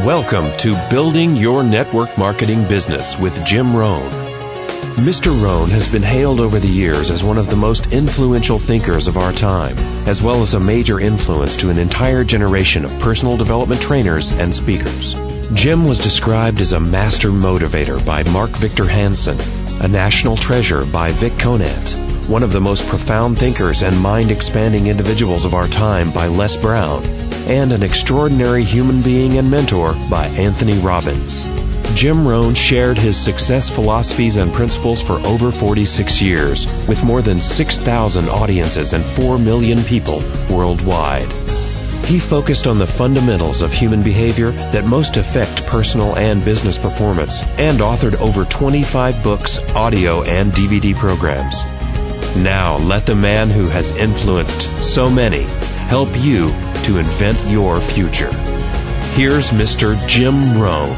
Welcome to Building Your Network Marketing Business with Jim Rohn. Mr. Rohn has been hailed over the years as one of the most influential thinkers of our time, as well as a major influence to an entire generation of personal development trainers and speakers. Jim was described as a master motivator by Mark Victor Hansen, a national treasure by Vic Conant, one of the most profound thinkers and mind-expanding individuals of our time by Les Brown, and an extraordinary human being and mentor by Anthony Robbins. Jim Rohn shared his success philosophies and principles for over 46 years, with more than 6,000 audiences and 4 million people worldwide. He focused on the fundamentals of human behavior that most affect personal and business performance, and authored over 25 books, audio, and DVD programs. Now, let the man who has influenced so many help you to invent your future. Here's Mr. Jim Rohn.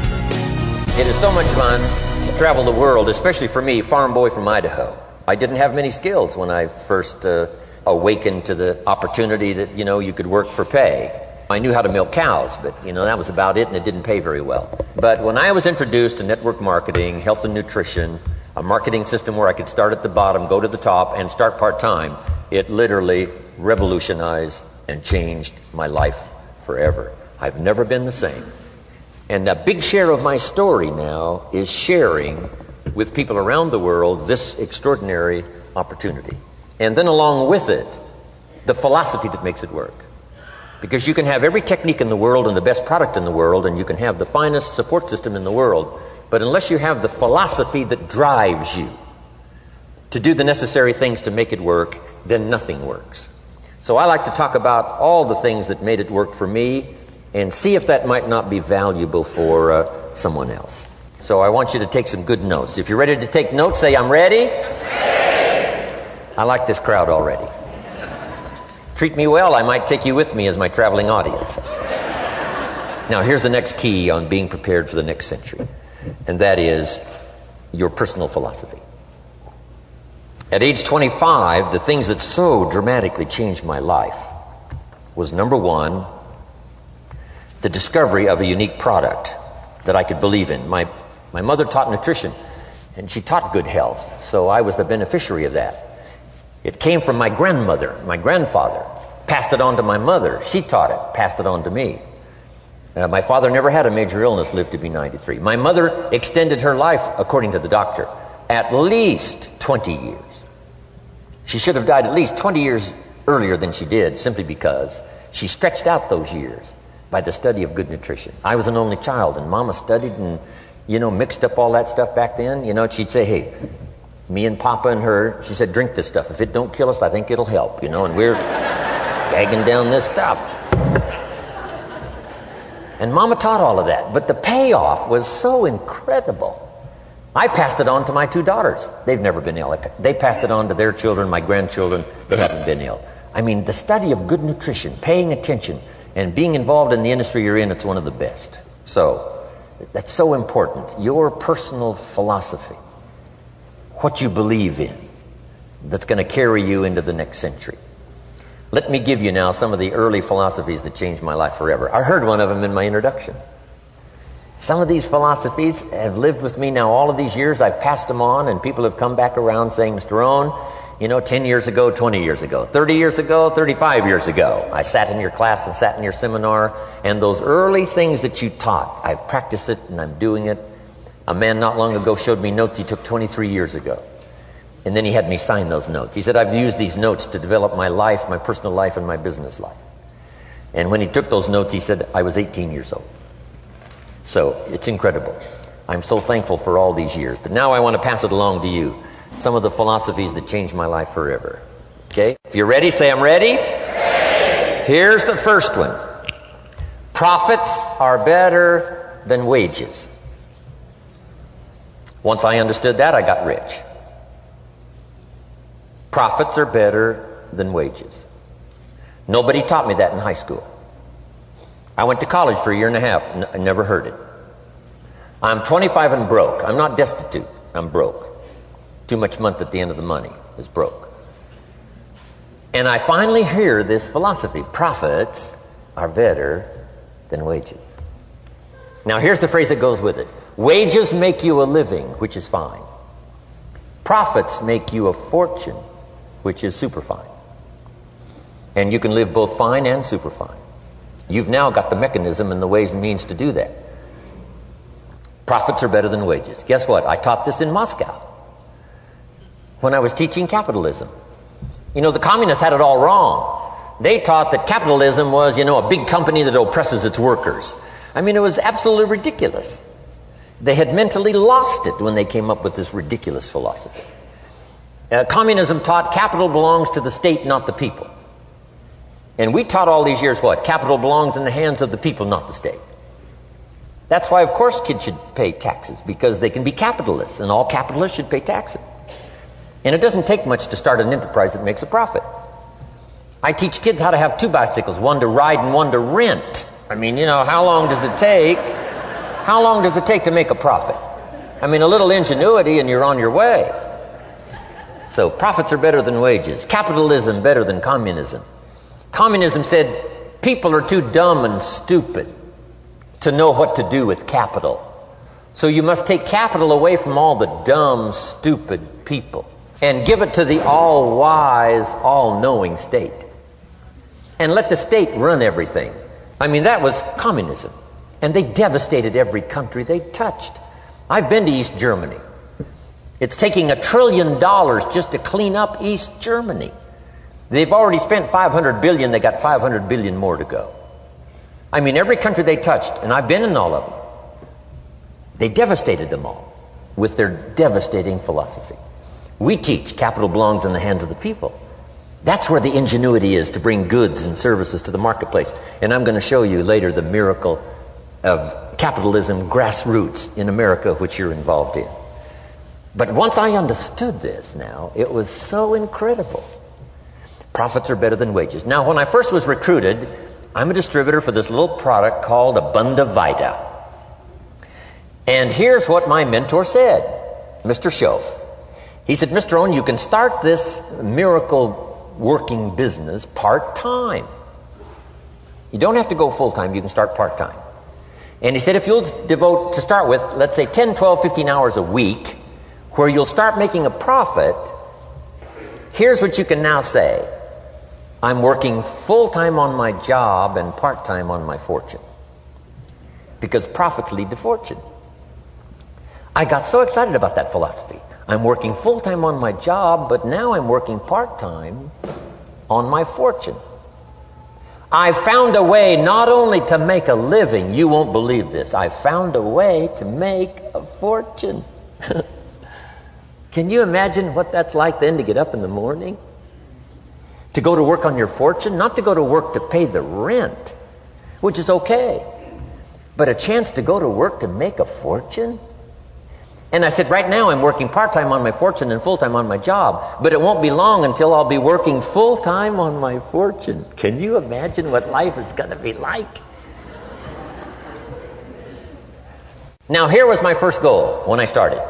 It is so much fun to travel the world, especially for me, farm boy from Idaho. I didn't have many skills when I first awakened to the opportunity that, you could work for pay. I knew how to milk cows, but, that was about it, and it didn't pay very well. But when I was introduced to network marketing, health and nutrition, a marketing system where I could start at the bottom, go to the top, and start part-time, it literally revolutionized and changed my life forever. I've never been the same. And a big share of my story now is sharing with people around the world this extraordinary opportunity. And then along with it, the philosophy that makes it work. Because you can have every technique in the world and the best product in the world, and you can have the finest support system in the world, but unless you have the philosophy that drives you to do the necessary things to make it work, then nothing works. So I like to talk about all the things that made it work for me and see if that might not be valuable for someone else. So I want you to take some good notes. If you're ready to take notes, say, I'm ready. I like this crowd already. Treat me well, I might take you with me as my traveling audience. Now, here's the next key on being prepared for the next century, and that is your personal philosophy. At age 25, the things that so dramatically changed my life was, number one, the discovery of a unique product that I could believe in. My mother taught nutrition, and she taught good health, so I was the beneficiary of that. It came from my grandmother, my grandfather, passed it on to my mother. She taught it, passed it on to me. My father never had a major illness, lived to be 93. My mother extended her life, according to the doctor, at least 20 years. She should have died at least 20 years earlier than she did, simply because she stretched out those years by the study of good nutrition. I was an only child, and Mama studied and, mixed up all that stuff back then. She'd say, hey, me and Papa and her, she said, drink this stuff. If it don't kill us, I think it'll help, and we're gagging down this stuff. And Mama taught all of that, but the payoff was so incredible. I passed it on to my 2 daughters. They've never been ill. They passed it on to their children, my grandchildren. They haven't been ill. I mean, the study of good nutrition, paying attention, and being involved in the industry you're in, it's one of the best. So, that's so important. Your personal philosophy, what you believe in, that's going to carry you into the next century. Let me give you now some of the early philosophies that changed my life forever. I heard one of them in my introduction. Some of these philosophies have lived with me now all of these years. I've passed them on, and people have come back around saying, Mr. Rohn, 10 years ago, 20 years ago, 30 years ago, 35 years ago, I sat in your class and sat in your seminar, and those early things that you taught, I've practiced it and I'm doing it. A man not long ago showed me notes he took 23 years ago. And then he had me sign those notes. He said, I've used these notes to develop my life, my personal life, and my business life. And when he took those notes, he said, I was 18 years old. So it's incredible. I'm so thankful for all these years. But now I want to pass it along to you. Some of the philosophies that changed my life forever. Okay? If you're ready, say I'm ready. Ready. Here's the first one. Profits are better than wages. Once I understood that, I got rich. Profits are better than wages. Nobody taught me that in high school. I went to college for a year and a half. I never heard it. I'm 25 and broke. I'm not destitute. I'm broke. Too much month at the end of the money is broke. And I finally hear this philosophy. Profits are better than wages. Now here's the phrase that goes with it. Wages make you a living, which is fine. Profits make you a fortune, which is super fine. And you can live both fine and super fine. You've now got the mechanism and the ways and means to do that. Profits are better than wages. Guess what? I taught this in Moscow when I was teaching capitalism. You know, the communists had it all wrong. They taught that capitalism was, a big company that oppresses its workers. I mean, it was absolutely ridiculous. They had mentally lost it when they came up with this ridiculous philosophy. Communism taught capital belongs to the state, not the people. And we taught all these years what? Capital belongs in the hands of the people, not the state. That's why, of course, kids should pay taxes, because they can be capitalists, and all capitalists should pay taxes. And it doesn't take much to start an enterprise that makes a profit. I teach kids how to have two bicycles, one to ride and one to rent. I mean, how long does it take? How long does it take to make a profit? I mean, a little ingenuity and you're on your way. So profits are better than wages. Capitalism better than communism. Communism said people are too dumb and stupid to know what to do with capital. So you must take capital away from all the dumb, stupid people and give it to the all-wise, all-knowing state. And let the state run everything. I mean, that was communism. And they devastated every country they touched. I've been to East Germany. It's taking $1 trillion just to clean up East Germany. They've already spent $500 billion. They got $500 billion more to go. I mean, every country they touched, and I've been in all of them, they devastated them all with their devastating philosophy. We teach capital belongs in the hands of the people. That's where the ingenuity is to bring goods and services to the marketplace. And I'm going to show you later the miracle of capitalism grassroots in America, which you're involved in. But once I understood this now, it was so incredible. Profits are better than wages. Now, when I first was recruited, I'm a distributor for this little product called Abunda Vita. And here's what my mentor said, Mr. Shove. He said, Mr. Rohn, you can start this miracle working business part-time. You don't have to go full-time. You can start part-time. And he said, if you'll devote, to start with, let's say 10, 12, 15 hours a week, where you'll start making a profit, here's what you can now say. I'm working full-time on my job and part-time on my fortune. Because profits lead to fortune. I got so excited about that philosophy. I'm working full-time on my job, but now I'm working part-time on my fortune. I found a way not only to make a living, you won't believe this, I found a way to make a fortune. Can you imagine what that's like then to get up in the morning? To go to work on your fortune? Not to go to work to pay the rent, which is okay, but a chance to go to work to make a fortune? And I said, right now I'm working part-time on my fortune and full-time on my job, but it won't be long until I'll be working full-time on my fortune. Can you imagine what life is going to be like? Now, here was my first goal when I started,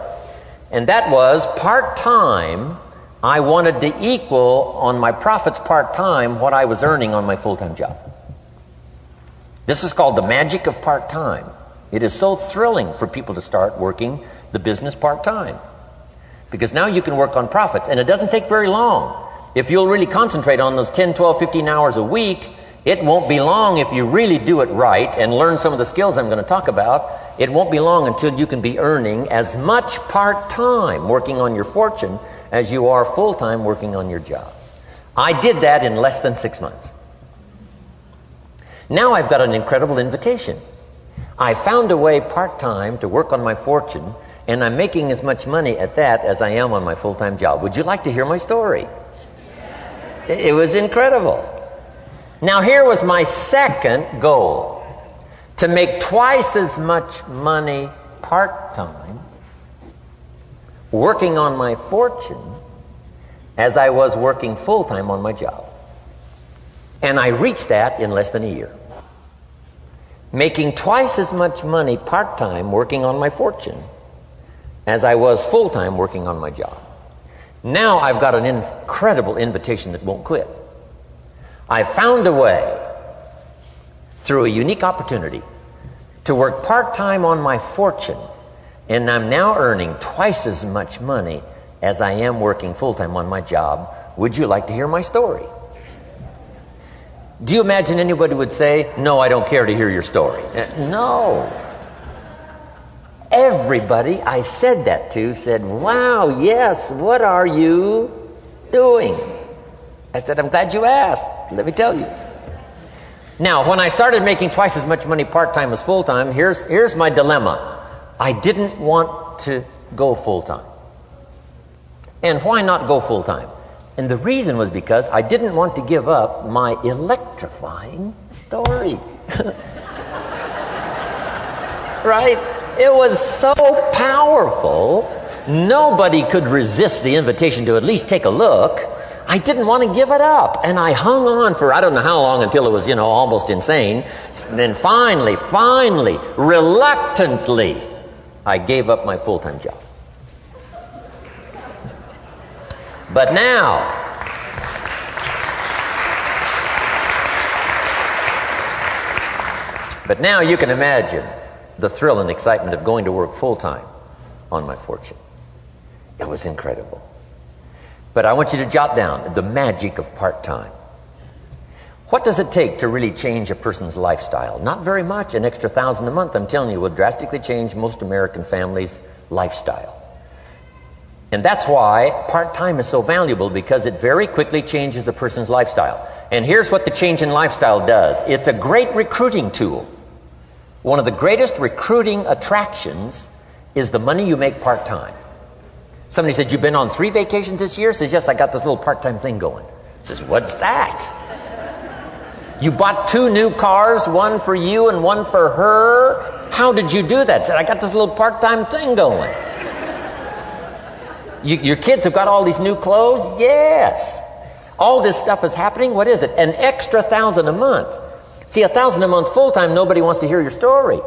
and that was part-time. I wanted to equal on my profits part-time what I was earning on my full-time job. This is called the magic of part-time. It is so thrilling for people to start working the business part-time, because now you can work on profits, and it doesn't take very long. If you'll really concentrate on those 10, 12, 15 hours a week, it won't be long if you really do it right and learn some of the skills I'm going to talk about. It won't be long until you can be earning as much part-time working on your fortune as you are full-time working on your job. I did that in less than 6 months. Now I've got an incredible invitation. I found a way part-time to work on my fortune, and I'm making as much money at that as I am on my full-time job. Would you like to hear my story? It was incredible. Now here was my second goal, to make twice as much money part-time working on my fortune as I was working full-time on my job. And I reached that in less than a year. Making twice as much money part-time working on my fortune as I was full-time working on my job. Now I've got an incredible invitation that won't quit. I found a way, through a unique opportunity, to work part-time on my fortune, and I'm now earning twice as much money as I am working full-time on my job. Would you like to hear my story? Do you imagine anybody would say, no, I don't care to hear your story? No. Everybody I said that to said, wow, yes, what are you doing? I said, I'm glad you asked. Let me tell you. Now, when I started making twice as much money part-time as full-time, here's my dilemma. I didn't want to go full-time. And why not go full-time? And the reason was because I didn't want to give up my electrifying story. Right? It was so powerful, nobody could resist the invitation to at least take a look. I didn't want to give it up. And I hung on for I don't know how long until it was, almost insane. Then finally, reluctantly, I gave up my full-time job. But now, you can imagine the thrill and excitement of going to work full-time on my fortune. It was incredible. But I want you to jot down the magic of part-time. What does it take to really change a person's lifestyle? Not very much. An extra $1,000 a month, I'm telling you, will drastically change most American families' lifestyle. And that's why part-time is so valuable, because it very quickly changes a person's lifestyle. And here's what the change in lifestyle does. It's a great recruiting tool. One of the greatest recruiting attractions is the money you make part-time. Somebody said, you've been on 3 vacations this year? Says, yes, I got this little part-time thing going. Says, what's that? You bought 2 new cars, one for you and one for her? How did you do that? Said, I got this little part-time thing going. Your kids have got all these new clothes? Yes. All this stuff is happening. What is it? An extra $1,000 a month. See, $1,000 a month full-time, nobody wants to hear your story.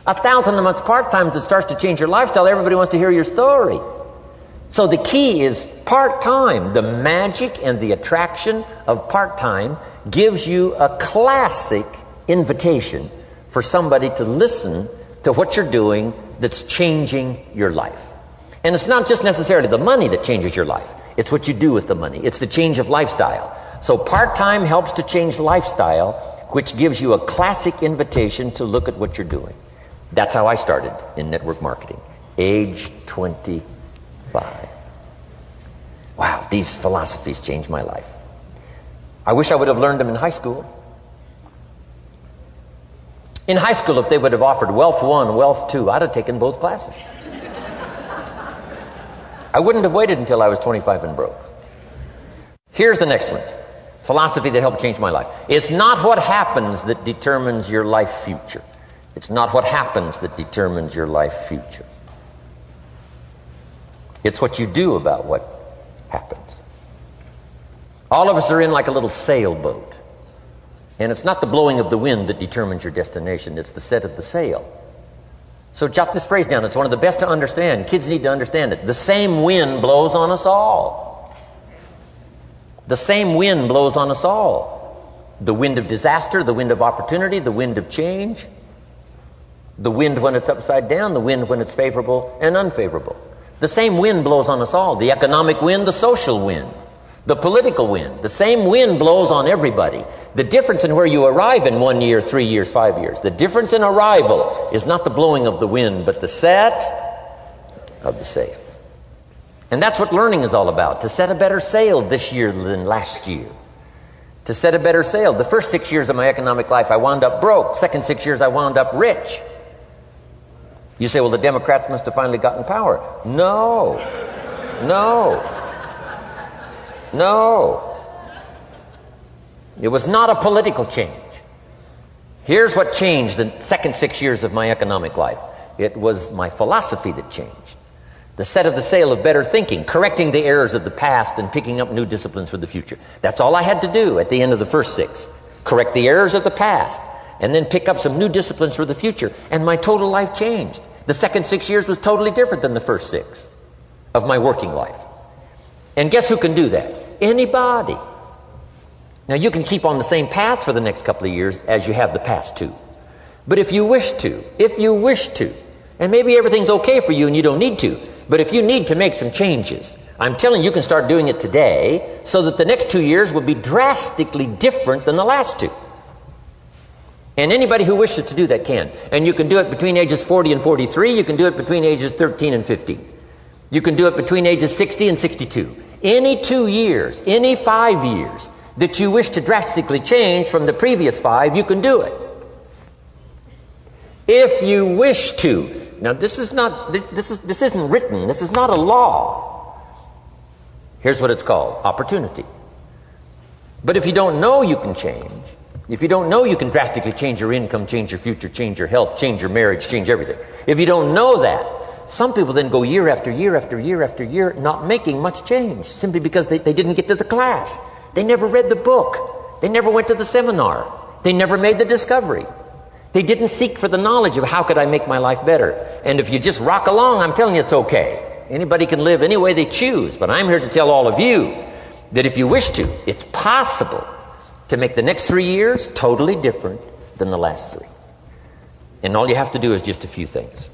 $1,000 a month part-time that starts to change your lifestyle, everybody wants to hear your story. So the key is part-time. The magic and the attraction of part-time gives you a classic invitation for somebody to listen to what you're doing that's changing your life. And it's not just necessarily the money that changes your life. It's what you do with the money. It's the change of lifestyle. So part-time helps to change lifestyle, which gives you a classic invitation to look at what you're doing. That's how I started in network marketing, age 25. Wow, these philosophies changed my life. I wish I would have learned them in high school. In high school, if they would have offered Wealth 1, Wealth 2, I'd have taken both classes. I wouldn't have waited until I was 25 and broke. Here's the next one. Philosophy that helped change my life. It's not what happens that determines your life future. It's not what happens that determines your life future. It's what you do about what happens. All of us are in like a little sailboat. And it's not the blowing of the wind that determines your destination. It's the set of the sail. So jot this phrase down. It's one of the best to understand. Kids need to understand it. The same wind blows on us all. The same wind blows on us all. The wind of disaster, the wind of opportunity, the wind of change. The wind when it's upside down, the wind when it's favorable and unfavorable. The same wind blows on us all. The economic wind, the social wind, the political wind. The same wind blows on everybody. The difference in where you arrive in 1 year, 3 years, 5 years, the difference in arrival is not the blowing of the wind, but the set of the sail. And that's what learning is all about, to set a better sail this year than last year. To set a better sail. The first 6 years of my economic life, I wound up broke. Second 6 years, I wound up rich. You say, well, the Democrats must have finally gotten power. No. It was not a political change. Here's what changed the second 6 years of my economic life. It was my philosophy that changed. The set of the sail of better thinking, correcting the errors of the past and picking up new disciplines for the future. That's all I had to do at the end of the first 6. Correct the errors of the past and then pick up some new disciplines for the future. And my total life changed. The second 6 years was totally different than the first 6 of my working life. And guess who can do that? Anybody. Now you can keep on the same path for the next couple of years as you have the past 2. But if you wish to, and maybe everything's okay for you and you don't need to, but if you need to make some changes, I'm telling you, you can start doing it today so that the next 2 years will be drastically different than the last 2. And anybody who wishes to do that can. And you can do it between ages 40 and 43. You can do it between ages 13 and 15. You can do it between ages 60 and 62. Any 2 years, any 5 years that you wish to drastically change from the previous 5, you can do it. If you wish to. Now this isn't written. This is not a law. Here's what it's called: opportunity. But if you don't know you can change, if you don't know you can drastically change your income, change your future, change your health, change your marriage, change everything, if you don't know that, some people then go year after year after year after year not making much change simply because they didn't get to the class. They never read the book. They never went to the seminar. They never made the discovery. They didn't seek for the knowledge of how could I make my life better. And if you just rock along, I'm telling you it's okay. Anybody can live any way they choose, but I'm here to tell all of you that if you wish to, it's possible to make the next 3 years totally different than the last 3. And all you have to do is just a few things.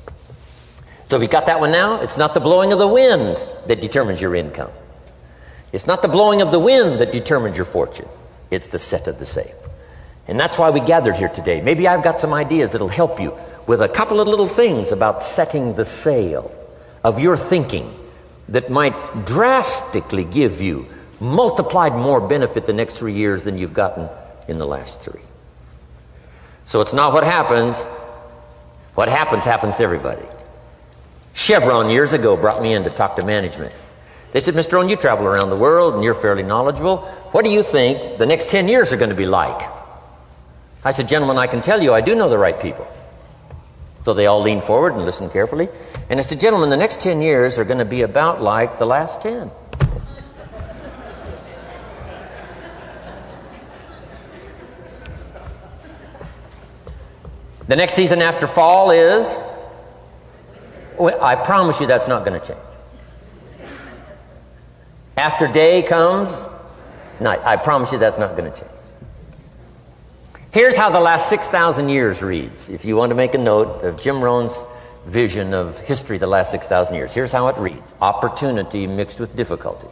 So if you got that one now, it's not the blowing of the wind that determines your income. It's not the blowing of the wind that determines your fortune. It's the set of the sail. And that's why we gathered here today. Maybe I've got some ideas that'll help you with a couple of little things about setting the sail of your thinking that might drastically give you multiplied more benefit the next 3 years than you've gotten in the last 3. So it's not what happens. What happens to everybody. Chevron years ago brought me in to talk to management. They said, Mr. Rohn, you travel around the world and you're fairly knowledgeable. What do you think the next 10 years are going to be like? I said, gentlemen, I can tell you I do know the right people. So they all leaned forward and listened carefully. And I said, gentlemen, the next 10 years are going to be about like the last 10. The next season after fall is, well, I promise you that's not going to change. After day comes night. I promise you that's not going to change. Here's how the last 6,000 years reads. If you want to make a note of Jim Rohn's vision of history the last 6,000 years, here's how it reads. Opportunity mixed with difficulty.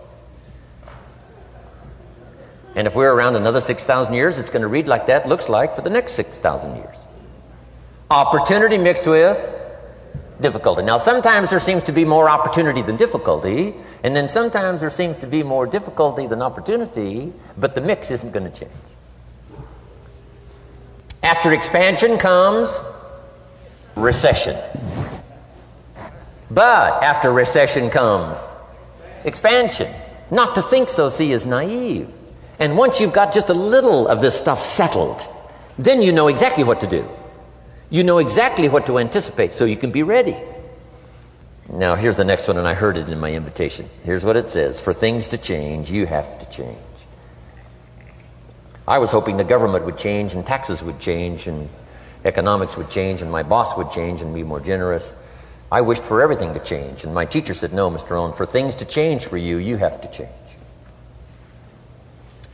And if we're around another 6,000 years, it's going to read like that looks like for the next 6,000 years. Opportunity mixed with difficulty. Now, sometimes there seems to be more opportunity than difficulty, and then sometimes there seems to be more difficulty than opportunity, but the mix isn't going to change. After expansion comes recession. But after recession comes expansion. Not to think so, see, is naive. And once you've got just a little of this stuff settled, then you know exactly what to do. You know exactly what to anticipate, so you can be ready. Now, here's the next one, and I heard it in my invitation. Here's what it says. For things to change, you have to change. I was hoping the government would change, and taxes would change, and economics would change, and my boss would change and be more generous. I wished for everything to change, and my teacher said, no, Mr. Rohn, for things to change for you, you have to change.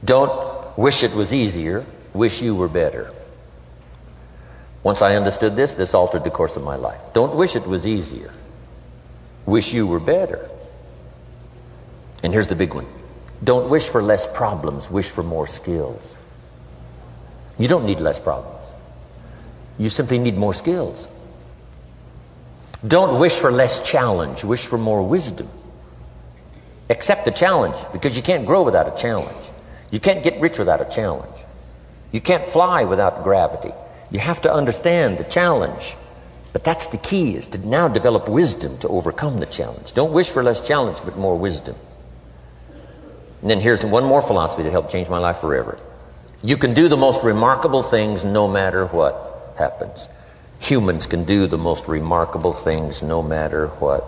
Don't wish it was easier, wish you were better. Once I understood this, this altered the course of my life. Don't wish it was easier, wish you were better. And here's the big one. Don't wish for less problems, wish for more skills. You don't need less problems. You simply need more skills. Don't wish for less challenge, wish for more wisdom. Accept the challenge, because you can't grow without a challenge. You can't get rich without a challenge. You can't fly without gravity. You have to understand the challenge. But that's the key, is to now develop wisdom to overcome the challenge. Don't wish for less challenge, but more wisdom. And then here's one more philosophy that helped change my life forever. You can do the most remarkable things no matter what happens. Humans can do the most remarkable things no matter what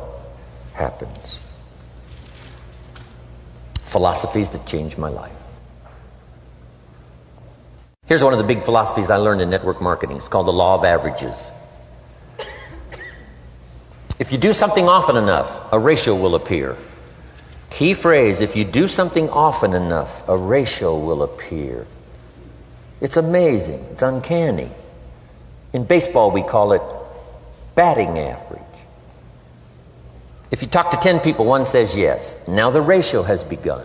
happens. Philosophies that changed my life. Here's one of the big philosophies I learned in network marketing. It's called the law of averages. If you do something often enough, a ratio will appear. Key phrase, if you do something often enough, a ratio will appear. It's amazing. It's uncanny. In baseball, we call it batting average. If you talk to 10 people, one says yes. Now the ratio has begun.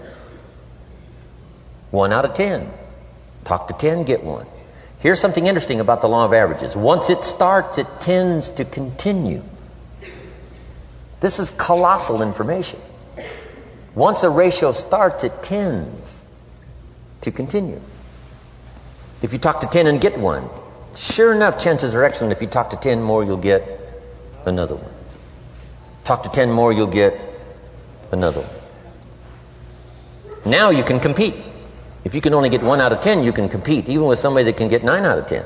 1 out of 10. Talk to 10, get 1. Here's something interesting about the law of averages. Once it starts, it tends to continue. This is colossal information. Once a ratio starts, it tends to continue. If you talk to 10 and get 1, sure enough, chances are excellent. If you talk to 10 more, you'll get another one. Talk to 10 more, you'll get another one. Now you can compete. If you can only get 1 out of 10, you can compete, even with somebody that can get 9 out of 10.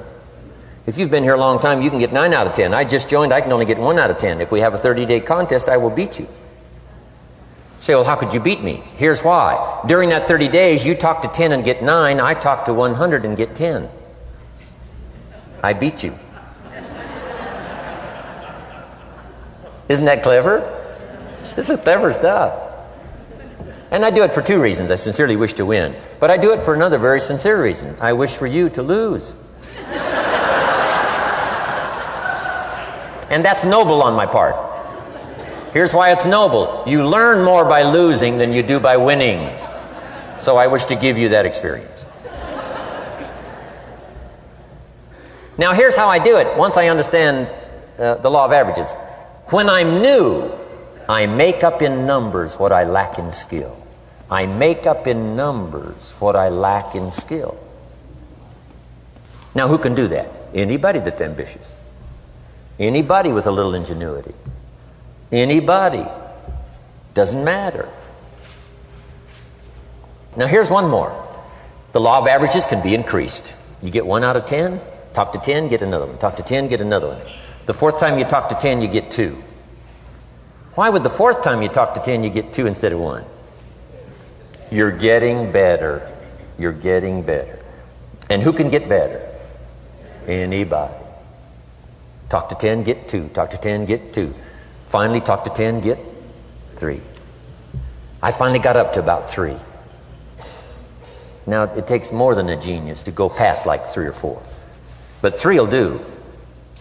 If you've been here a long time, you can get 9 out of 10. I just joined, I can only get 1 out of 10. If we have a 30-day contest, I will beat you. Say, well, how could you beat me? Here's why. During that 30 days, you talk to 10 and get 9. I talk to 100 and get 10. I beat you. Isn't that clever? This is clever stuff. And I do it for 2 reasons. I sincerely wish to win. But I do it for another very sincere reason. I wish for you to lose. And that's noble on my part. Here's why it's noble. You learn more by losing than you do by winning. So I wish to give you that experience. Now here's how I do it once I understand the law of averages. When I'm new, I make up in numbers what I lack in skill. I make up in numbers what I lack in skill. Now who can do that? Anybody that's ambitious. Anybody with a little ingenuity. Anybody. Doesn't matter. Now here's one more. The law of averages can be increased. You get 1 out of 10, talk to 10, get another one. Talk to 10, get another one. The 4th time you talk to 10, you get 2. Why would the 4th time you talk to 10, you get 2 instead of 1? You're getting better. You're getting better. And who can get better? Anybody. Talk to 10, get 2. Talk to 10, get 2. Finally, talk to 10, get 3. I finally got up to about 3. Now, it takes more than a genius to go past like 3 or 4. But 3 will do.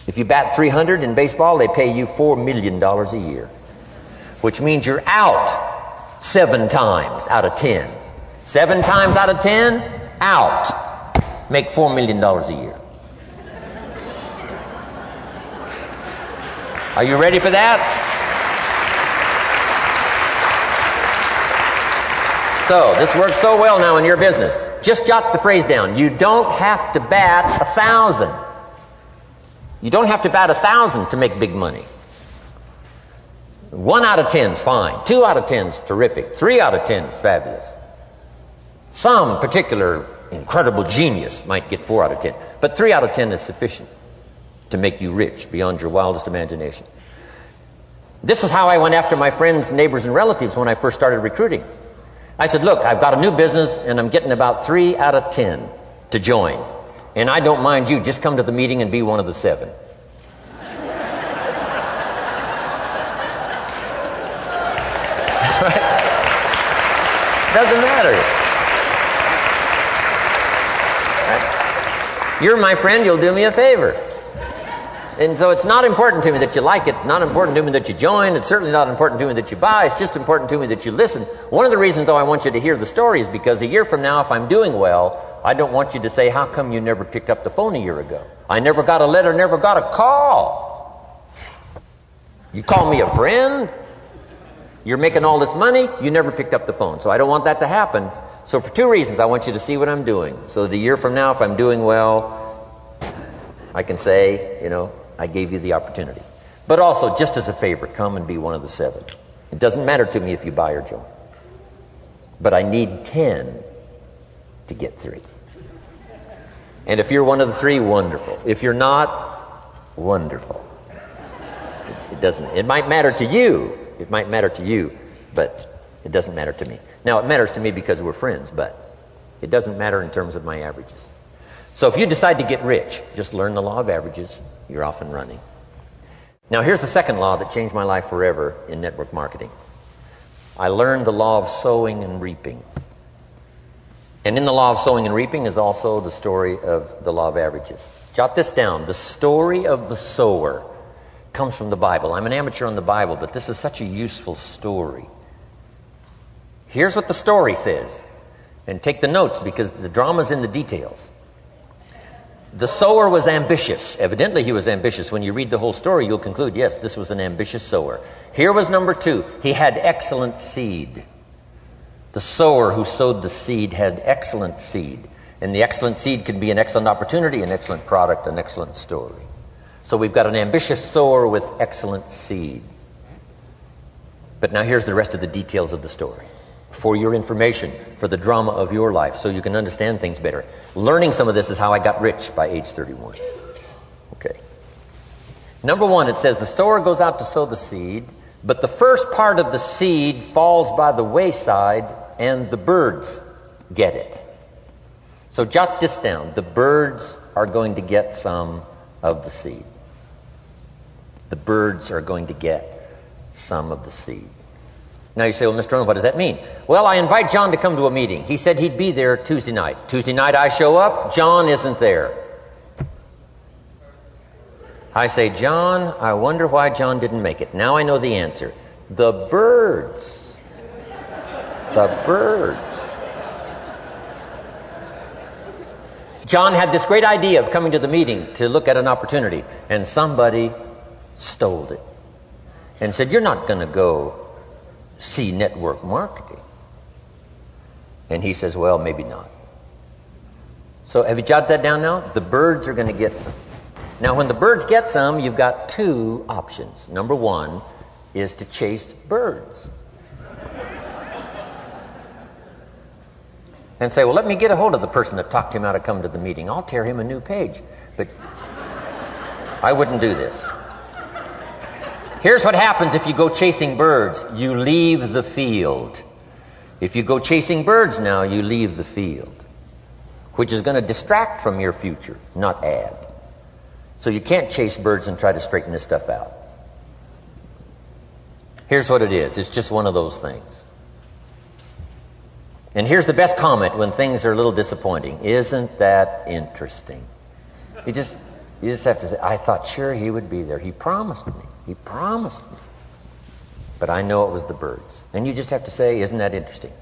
If you bat 300 in baseball, they pay you $4 million a year. Which means you're out 7 times out of 10. 7 times out of 10, out. Make $4 million a year. Are you ready for that? So, this works so well now in your business. Just jot the phrase down. You don't have to bat 1,000. You don't have to bat 1,000 to make big money. 1 out of 10 is fine. 2 out of 10 is terrific. 3 out of 10 is fabulous. Some particular incredible genius might get 4 out of 10. But 3 out of 10 is sufficient to make you rich beyond your wildest imagination. This is how I went after my friends, neighbors, and relatives when I first started recruiting. I said, look, I've got a new business and I'm getting about 3 out of 10 to join. And I don't mind you, just come to the meeting and be one of the 7. Doesn't matter. Right? You're my friend, you'll do me a favor. And so it's not important to me that you like it. It's not important to me that you join. It's certainly not important to me that you buy. It's just important to me that you listen. One of the reasons, though, I want you to hear the story is because a year from now, if I'm doing well, I don't want you to say, how come you never picked up the phone a year ago? I never got a letter, never got a call. You call me a friend? You're making all this money, you never picked up the phone. So I don't want that to happen. So for 2 reasons, I want you to see what I'm doing. So that a year from now, if I'm doing well, I can say, you know, I gave you the opportunity. But also, just as a favor, come and be one of the 7. It doesn't matter to me if you buy or join. But I need 10 to get 3. And if you're one of the 3, wonderful. If you're not, wonderful. It doesn't. It might matter to you. It might matter to you, but it doesn't matter to me. Now, it matters to me because we're friends, but it doesn't matter in terms of my averages. So if you decide to get rich, just learn the law of averages. You're off and running. Now, here's the second law that changed my life forever in network marketing. I learned the law of sowing and reaping. And in the law of sowing and reaping is also the story of the law of averages. Jot this down. The story of the sower comes from the Bible. I'm an amateur on the Bible, but this is such a useful story. Here's what the story says. And take the notes because the drama's in the details. The sower was ambitious. Evidently he was ambitious. When you read the whole story, you'll conclude, yes, this was an ambitious sower. Here was number 2. He had excellent seed. The sower who sowed the seed had excellent seed. And the excellent seed can be an excellent opportunity, an excellent product, an excellent story. So we've got an ambitious sower with excellent seed. But now here's the rest of the details of the story. For your information, for the drama of your life, so you can understand things better. Learning some of this is how I got rich by age 31. Okay. Number 1, it says the sower goes out to sow the seed, but the first part of the seed falls by the wayside and the birds get it. So jot this down. The birds are going to get some of the seed. The birds are going to get some of the seed. Now you say, well, Mr. Rohn, what does that mean? Well, I invite John to come to a meeting. He said he'd be there Tuesday night. Tuesday night I show up, John isn't there. I say, John, I wonder why John didn't make it. Now I know the answer. The birds. The birds. John had this great idea of coming to the meeting to look at an opportunity, and somebody stole it and said, you're not going to go see network marketing. And he says, well, maybe not. So have you jotted that down now? The birds are going to get some. Now, when the birds get some, you've got 2 options. Number 1 is to chase birds. And say, well, let me get a hold of the person that talked him out of coming to the meeting. I'll tear him a new page. But I wouldn't do this. Here's what happens if you go chasing birds. You leave the field. If you go chasing birds now, you leave the field, which is going to distract from your future, not add. So you can't chase birds and try to straighten this stuff out. Here's what it is. It's just one of those things. And here's the best comment when things are a little disappointing. Isn't that interesting? You just have to say, I thought sure he would be there. He promised me. He promised me. But I know it was the birds. And you just have to say, isn't that interesting?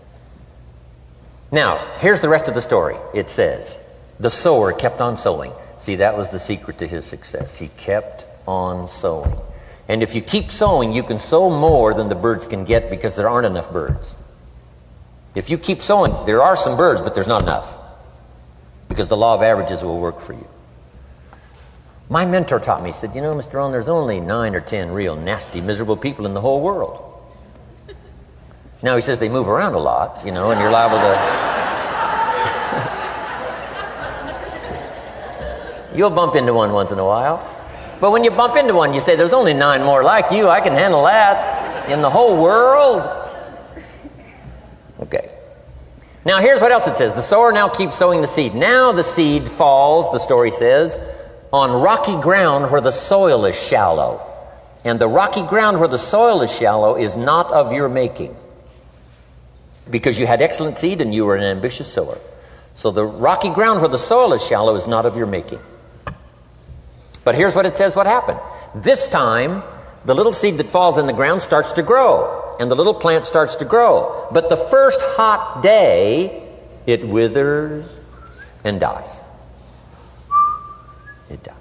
Now, here's the rest of the story. It says, the sower kept on sowing. See, that was the secret to his success. He kept on sowing. And if you keep sowing, you can sow more than the birds can get because there aren't enough birds. If you keep sowing, there are some birds, but there's not enough. Because the law of averages will work for you. My mentor taught me, he said, you know, Mr. Rohn, there's only 9 or 10 real nasty, miserable people in the whole world. Now he says they move around a lot, you know, and you're liable to... You'll bump into one once in a while. But when you bump into one, you say, there's only 9 more like you. I can handle that in the whole world. Okay. Now here's what else it says. The sower now keeps sowing the seed. Now the seed falls, the story says, on rocky ground where the soil is shallow. And the rocky ground where the soil is shallow is not of your making. Because you had excellent seed and you were an ambitious sower. So the rocky ground where the soil is shallow is not of your making. But here's what it says what happened. This time, the little seed that falls in the ground starts to grow. And the little plant starts to grow. But the first hot day, it withers and dies. It dies.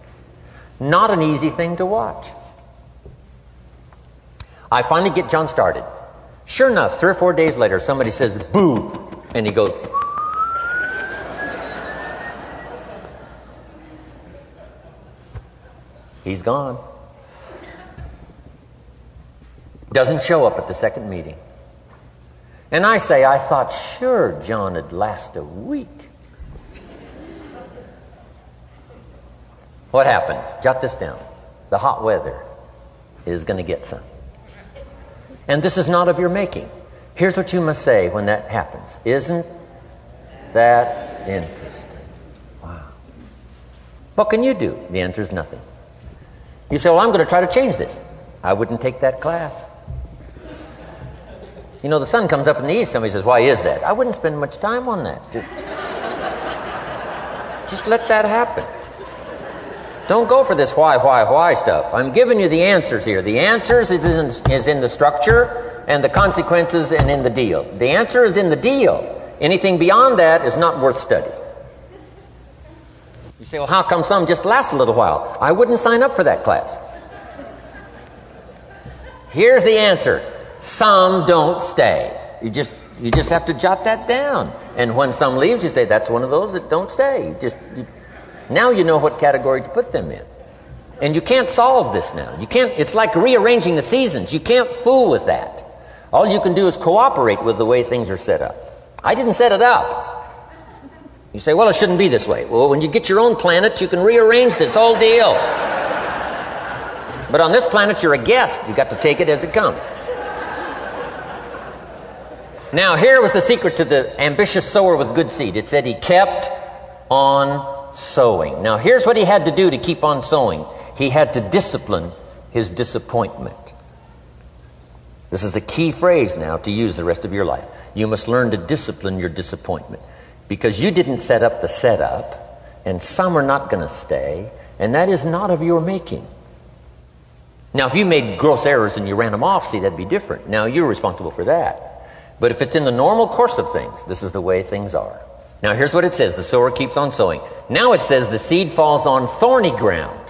Not an easy thing to watch. I finally get John started. Sure enough, 3 or 4 days later, somebody says, boo! And he goes... He's gone. Doesn't show up at the second meeting. And I say, I thought sure John would last a week. What happened? Jot this down. The hot weather is going to get some. And this is not of your making. Here's what you must say when that happens. Isn't that interesting? Wow. What can you do? The answer is nothing. You say, well, I'm going to try to change this. I wouldn't take that class. You know, the sun comes up in the east. Somebody says, why is that? I wouldn't spend much time on that. Just let that happen. Don't go for this why stuff. I'm giving you the answers here. The answers is in the structure and the consequences and in the deal. The answer is in the deal. Anything beyond that is not worth study. You say, well, how come some just last a little while? I wouldn't sign up for that class. Here's the answer. Some don't stay. You just have to jot that down. And when some leaves, you say, that's one of those that don't stay. Now you know what category to put them in. And you can't solve this now. It's like rearranging the seasons. You can't fool with that. All you can do is cooperate with the way things are set up. I didn't set it up. You say, well, it shouldn't be this way. Well, when you get your own planet, you can rearrange this whole deal. But on this planet, you're a guest. You got to take it as it comes. Now, here was the secret to the ambitious sower with good seed. It said he kept on sowing. Now, here's what he had to do to keep on sowing. He had to discipline his disappointment. This is a key phrase now to use the rest of your life. You must learn to discipline your disappointment. Because you didn't set up the setup, and some are not going to stay, and that is not of your making. Now, if you made gross errors and you ran them off, see, that'd be different. Now, you're responsible for that. But if it's in the normal course of things, this is the way things are. Now, here's what it says. The sower keeps on sowing. Now it says the seed falls on thorny ground.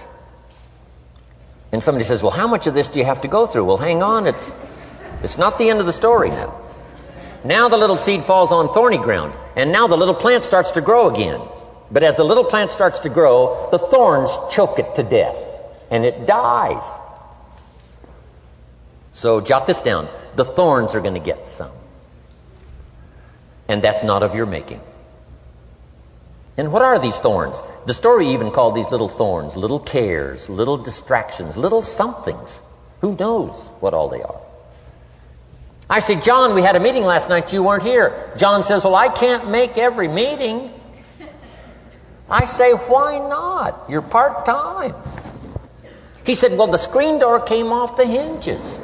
And somebody says, well, how much of this do you have to go through? Well, hang on. It's not the end of the story now. Now the little seed falls on thorny ground, and now the little plant starts to grow again. But as the little plant starts to grow, the thorns choke it to death, and it dies. So jot this down. The thorns are going to get some. And that's not of your making. And what are these thorns? The story even called these little thorns, little cares, little distractions, little somethings. Who knows what all they are? I say, John, we had a meeting last night. You weren't here. John says, well, I can't make every meeting. I say, why not? You're part-time. He said, well, the screen door came off the hinges.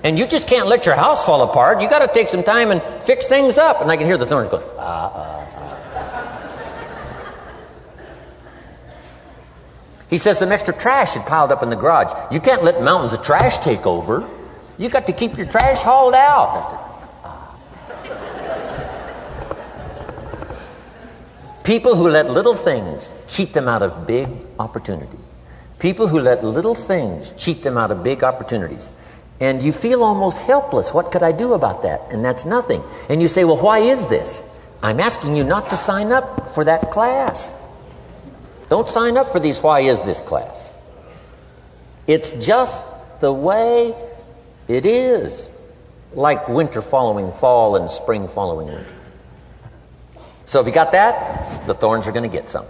And you just can't let your house fall apart. You got to take some time and fix things up. And I can hear the thorns going, He says some extra trash had piled up in the garage. You can't let mountains of trash take over. You got to keep your trash hauled out. People who let little things cheat them out of big opportunities. People who let little things cheat them out of big opportunities. And you feel almost helpless. What could I do about that? And that's nothing. And you say, well, why is this? I'm asking you not to sign up for that class. Don't sign up for these why is this class. It's just the way it is, like winter following fall and spring following winter. So if you got that, the thorns are going to get some.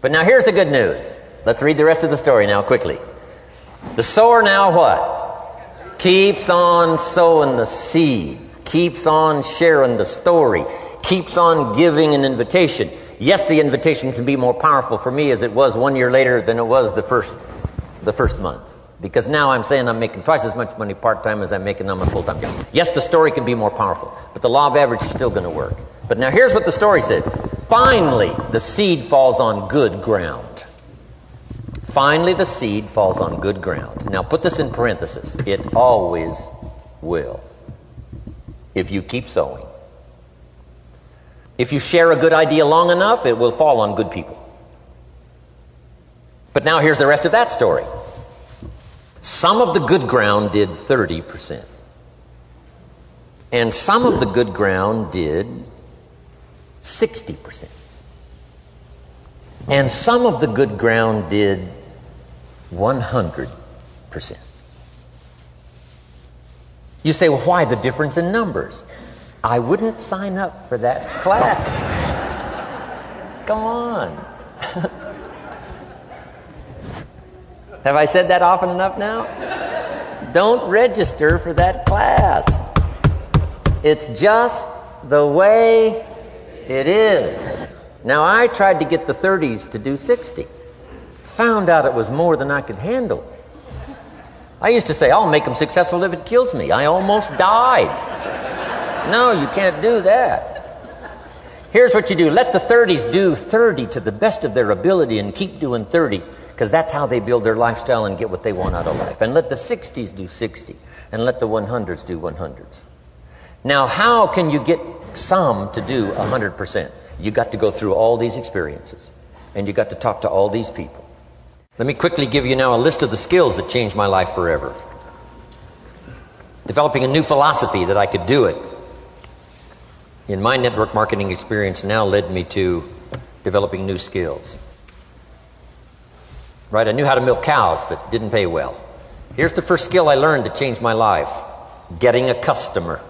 But now here's the good news. Let's read the rest of the story now quickly. The sower now what? Keeps on sowing the seed. Keeps on sharing the story. Keeps on giving an invitation. Yes, the invitation can be more powerful for me as it was 1 year later than it was the first month. Because now I'm saying I'm making twice as much money part-time as I'm making on my full-time job. Yes, the story can be more powerful, but the law of average is still going to work. But now here's what the story said. Finally, the seed falls on good ground. Finally, the seed falls on good ground. Now put this in parentheses. It always will. If you keep sowing. If you share a good idea long enough, it will fall on good people. But now here's the rest of that story. Some of the good ground did 30%. And some of the good ground did 60%. And some of the good ground did 100%. You say, well, why the difference in numbers? I wouldn't sign up for that class. Go on. Have I said that often enough now? Don't register for that class. It's just the way it is. Now, I tried to get the 30s to do 60. Found out it was more than I could handle. I used to say, I'll make them successful if it kills me. I almost died. No, you can't do that. Here's what you do. Let the 30s do 30 to the best of their ability and keep doing 30, because that's how they build their lifestyle and get what they want out of life. And let the 60s do 60, and let the 100s do 100s. Now, how can you get some to do 100%? You got to go through all these experiences, and you got to talk to all these people. Let me quickly give you now a list of the skills that changed my life forever. Developing a new philosophy that I could do it in my network marketing experience now led me to developing new skills. Right, I knew how to milk cows, but it didn't pay well. Here's the first skill I learned that changed my life. Getting a customer.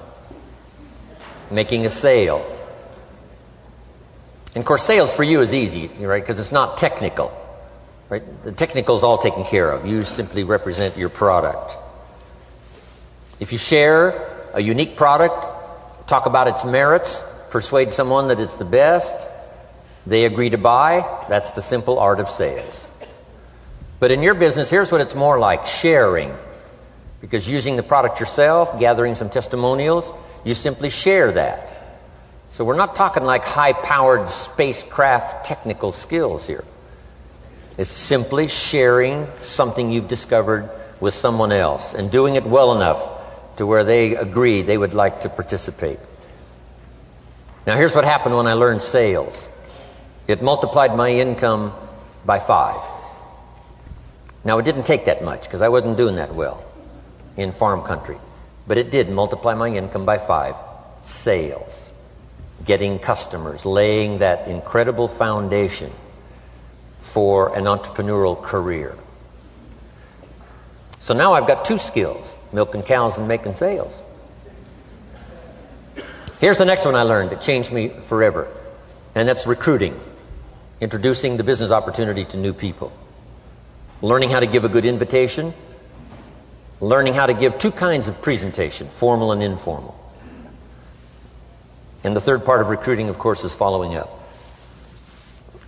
Making a sale. And of course, sales for you is easy, right, because it's not technical. Right? The technical is all taken care of. You simply represent your product. If you share a unique product, talk about its merits, persuade someone that it's the best, they agree to buy, that's the simple art of sales. But in your business, here's what it's more like, sharing. Because using the product yourself, gathering some testimonials, you simply share that. So we're not talking like high-powered spacecraft technical skills here. It's simply sharing something you've discovered with someone else and doing it well enough to where they agree they would like to participate. Now here's what happened when I learned sales. It multiplied my income by 5. Now it didn't take that much because I wasn't doing that well in farm country. But it did multiply my income by 5. Sales. Getting customers. Laying that incredible foundation for an entrepreneurial career. So now I've got 2 skills, milking cows and making sales. Here's the next one I learned that changed me forever, and that's recruiting. Introducing the business opportunity to new people. Learning how to give a good invitation. Learning how to give 2 kinds of presentation, formal and informal. And the third part of recruiting, of course, is following up.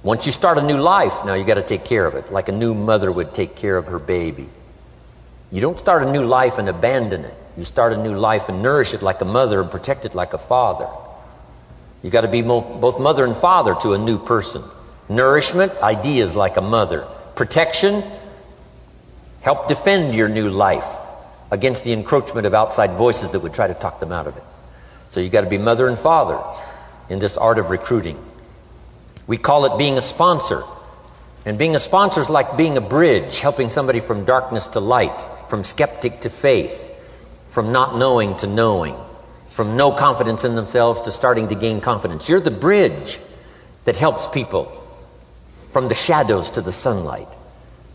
Once you start a new life, now you got to take care of it, like a new mother would take care of her baby. You don't start a new life and abandon it. You start a new life and nourish it like a mother and protect it like a father. You got to be both mother and father to a new person. Nourishment, ideas like a mother. Protection, help defend your new life against the encroachment of outside voices that would try to talk them out of it. So you got to be mother and father in this art of recruiting. We call it being a sponsor. And being a sponsor is like being a bridge, helping somebody from darkness to light, from skeptic to faith, from not knowing to knowing, from no confidence in themselves to starting to gain confidence. You're the bridge that helps people from the shadows to the sunlight.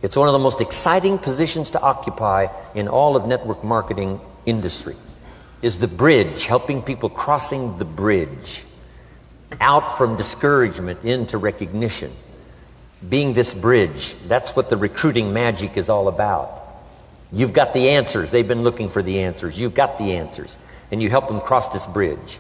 It's one of the most exciting positions to occupy in all of network marketing industry, is the bridge, helping people crossing the bridge out from discouragement into recognition. Being this bridge, that's what the recruiting magic is all about. You've got the answers. They've been looking for the answers. You've got the answers. And you help them cross this bridge.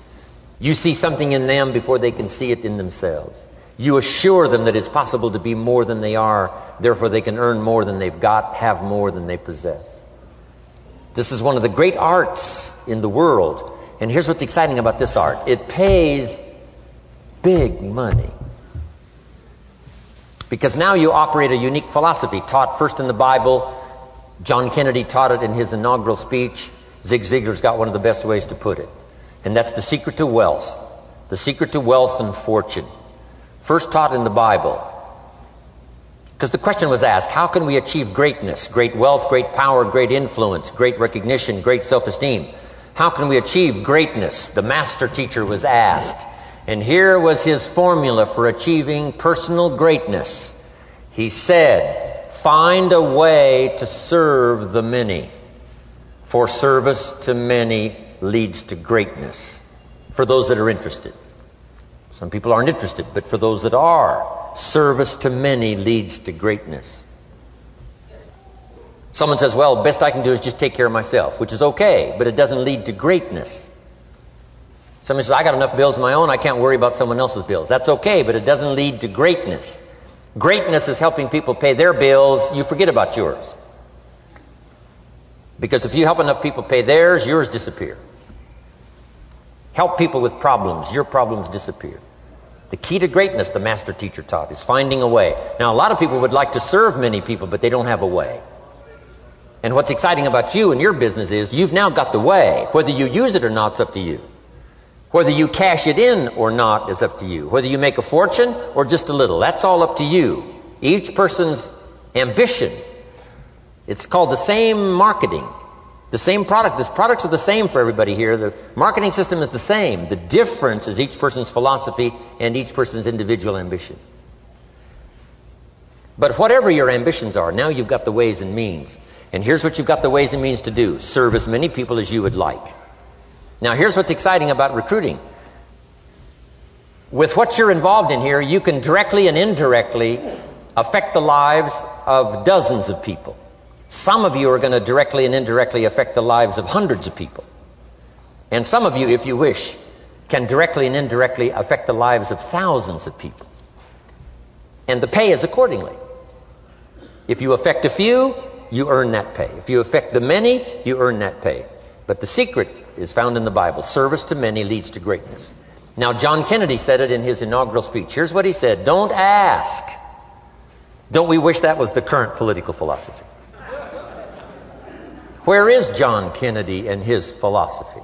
You see something in them before they can see it in themselves. You assure them that it's possible to be more than they are, therefore they can earn more than they've got, have more than they possess. This is one of the great arts in the world. And here's what's exciting about this art. It pays big money. Because now you operate a unique philosophy taught first in the Bible. John Kennedy taught it in his inaugural speech. Zig Ziglar's got one of the best ways to put it. And that's the secret to wealth. The secret to wealth and fortune. First taught in the Bible. Because the question was asked, how can we achieve greatness, great wealth, great power, great influence, great recognition, great self-esteem? How can we achieve greatness? The master teacher was asked. And here was his formula for achieving personal greatness. He said, find a way to serve the many. For service to many leads to greatness. For those that are interested. Some people aren't interested, but for those that are, service to many leads to greatness. Someone says, well, best I can do is just take care of myself, which is okay, but it doesn't lead to greatness. Someone says, I got enough bills of my own, I can't worry about someone else's bills. That's okay, but it doesn't lead to greatness. Greatness is helping people pay their bills, you forget about yours. Because if you help enough people pay theirs, yours disappear. Help people with problems, your problems disappear. The key to greatness, the master teacher taught, is finding a way. Now, a lot of people would like to serve many people, but they don't have a way. And what's exciting about you and your business is you've now got the way. Whether you use it or not, it's up to you. Whether you cash it in or not is up to you. Whether you make a fortune or just a little, that's all up to you. Each person's ambition. It's called the same marketing. The same product. The products are the same for everybody here. The marketing system is the same. The difference is each person's philosophy and each person's individual ambition. But whatever your ambitions are, now you've got the ways and means. And here's what you've got the ways and means to do. Serve as many people as you would like. Now here's what's exciting about recruiting. With what you're involved in here, you can directly and indirectly affect the lives of dozens of people. Some of you are going to directly and indirectly affect the lives of hundreds of people. And some of you, if you wish, can directly and indirectly affect the lives of thousands of people. And the pay is accordingly. If you affect a few, you earn that pay. If you affect the many, you earn that pay. But the secret is found in the Bible. Service to many leads to greatness. Now, John Kennedy said it in his inaugural speech. Here's what he said. Don't ask. Don't we wish that was the current political philosophy? Where is John Kennedy and his philosophy?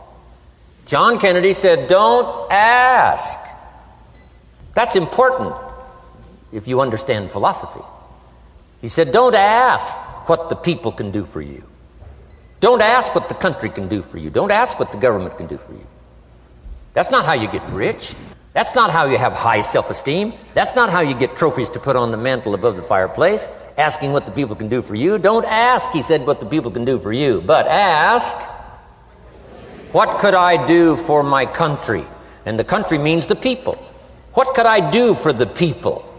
John Kennedy said, don't ask. That's important if you understand philosophy. He said, don't ask what the people can do for you. Don't ask what the country can do for you. Don't ask what the government can do for you. That's not how you get rich. That's not how you have high self-esteem. That's not how you get trophies to put on the mantle above the fireplace, asking what the people can do for you. Don't ask, he said, what the people can do for you, but ask, what could I do for my country? And the country means the people. What could I do for the people?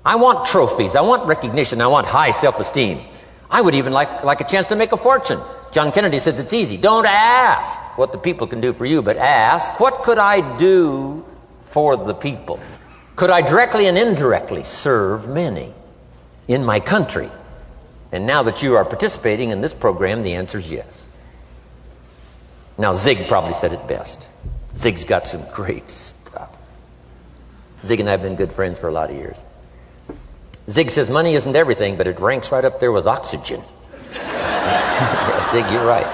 I want trophies. I want recognition. I want high self-esteem. I would even like a chance to make a fortune. John Kennedy says it's easy. Don't ask what the people can do for you, but ask, what could I do for the people? Could I directly and indirectly serve many in my country? And now that you are participating in this program, the answer is yes. Now, Zig probably said it best. Zig's got some great stuff. Zig and I have been good friends for a lot of years. Zig says money isn't everything, but it ranks right up there with oxygen. Zig, you're right.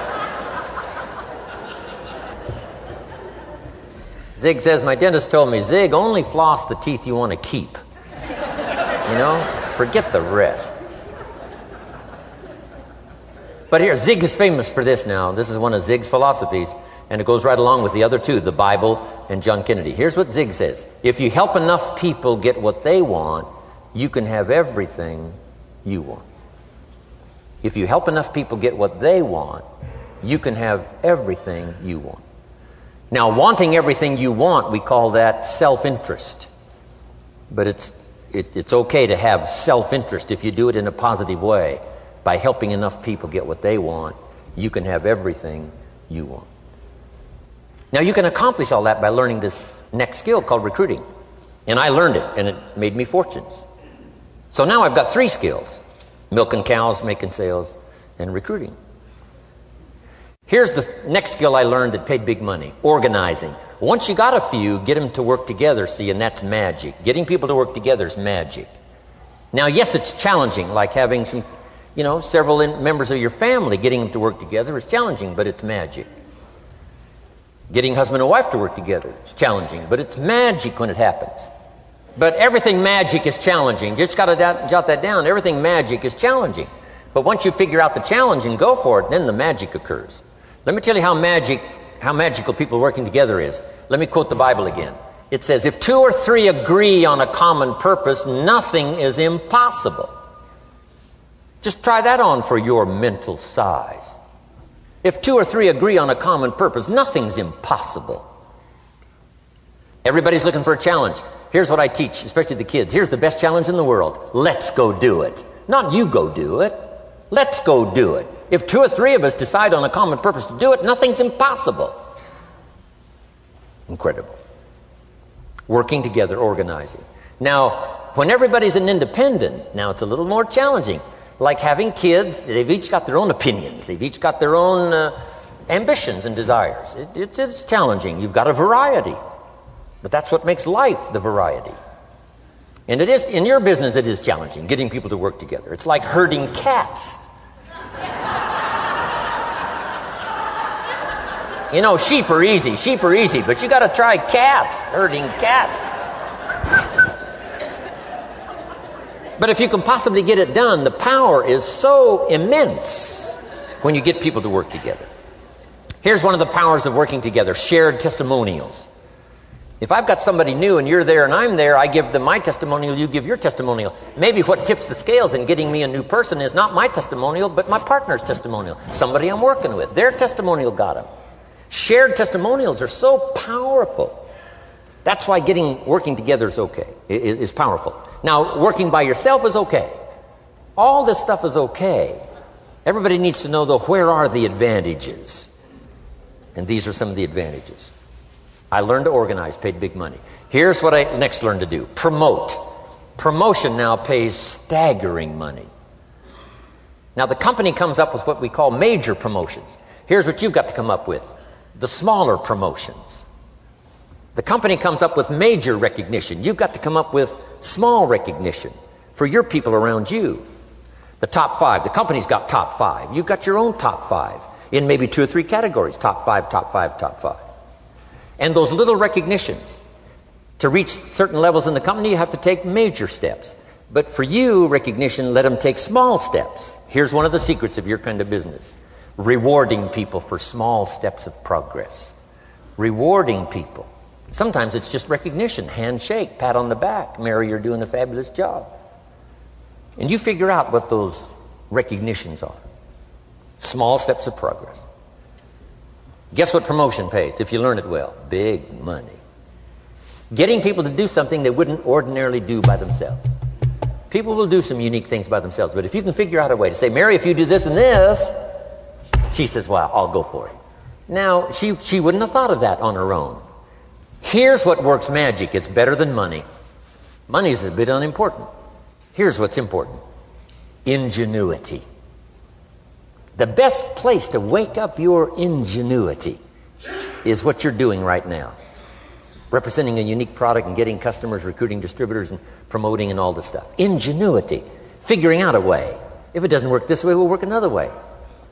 Zig says, my dentist told me, Zig, only floss the teeth you want to keep. You know, forget the rest. But here, Zig is famous for this now. This is one of Zig's philosophies, and it goes right along with the other two, the Bible and John Kennedy. Here's what Zig says. If you help enough people get what they want, you can have everything you want. If you help enough people get what they want, you can have everything you want. Now, wanting everything you want, we call that self-interest. But it's okay to have self-interest if you do it in a positive way. By helping enough people get what they want, you can have everything you want. Now, you can accomplish all that by learning this next skill called recruiting. And I learned it, and it made me fortunes. So now I've got 3 skills: milking cows, making sales, and recruiting. Here's the next skill I learned that paid big money: organizing. Once you got a few, get them to work together, see, and that's magic. Getting people to work together is magic. Now, yes, it's challenging, like having several members of your family, getting them to work together is challenging, but it's magic. Getting husband and wife to work together is challenging, but it's magic when it happens. But everything magic is challenging. Just got to jot that down. Everything magic is challenging. But once you figure out the challenge and go for it, then the magic occurs. Let me tell you how magical people working together is. Let me quote the Bible again. It says, if 2 or 3 agree on a common purpose, nothing is impossible. Just try that on for your mental size. If 2 or 3 agree on a common purpose, nothing's impossible. Everybody's looking for a challenge. Here's what I teach, especially the kids. Here's the best challenge in the world. Let's go do it. Not you go do it. Let's go do it. If 2 or 3 of us decide on a common purpose to do it, nothing's impossible. Incredible. Working together, organizing. Now, when everybody's an independent, now it's a little more challenging. like having kids. They've each got their own opinions. They've each got their own ambitions and desires. It's challenging. You've got a variety. But that's what makes life, the variety. And it is, in your business, it is challenging, getting people to work together. It's like herding cats. You know, sheep are easy, but you got to try cats, herding cats. But if you can possibly get it done, the power is so immense when you get people to work together. Here's one of the powers of working together: shared testimonials. If I've got somebody new and you're there and I'm there, I give them my testimonial, you give your testimonial. Maybe what tips the scales in getting me a new person is not my testimonial, but my partner's testimonial. Somebody I'm working with, their testimonial got them. Shared testimonials are so powerful. That's why working together is powerful. Now, working by yourself is okay. All this stuff is okay. Everybody needs to know, though, where are the advantages? And these are some of the advantages. I learned to organize, paid big money. Here's what I next learned to do: promote. Promotion now pays staggering money. Now, the company comes up with what we call major promotions. Here's what you've got to come up with: the smaller promotions. The company comes up with major recognition. You've got to come up with small recognition for your people around you. The top 5. The company's got top 5. You've got your own top 5 in maybe 2 or 3 categories. Top 5, top 5, top 5. And those little recognitions, to reach certain levels in the company, you have to take major steps. But for you, recognition, let them take small steps. Here's one of the secrets of your kind of business: rewarding people for small steps of progress. Rewarding people. Sometimes it's just recognition, handshake, pat on the back. Mary, you're doing a fabulous job. And you figure out what those recognitions are. Small steps of progress. Guess what promotion pays, if you learn it well? Big money. Getting people to do something they wouldn't ordinarily do by themselves. People will do some unique things by themselves, but if you can figure out a way to say, Mary, if you do this and this, she says, well, I'll go for it. Now, she wouldn't have thought of that on her own. Here's what works magic. It's better than money. Money's a bit unimportant. Here's what's important: ingenuity. The best place to wake up your ingenuity is what you're doing right now. Representing a unique product and getting customers, recruiting distributors, and promoting and all this stuff. Ingenuity. Figuring out a way. If it doesn't work this way, we'll work another way.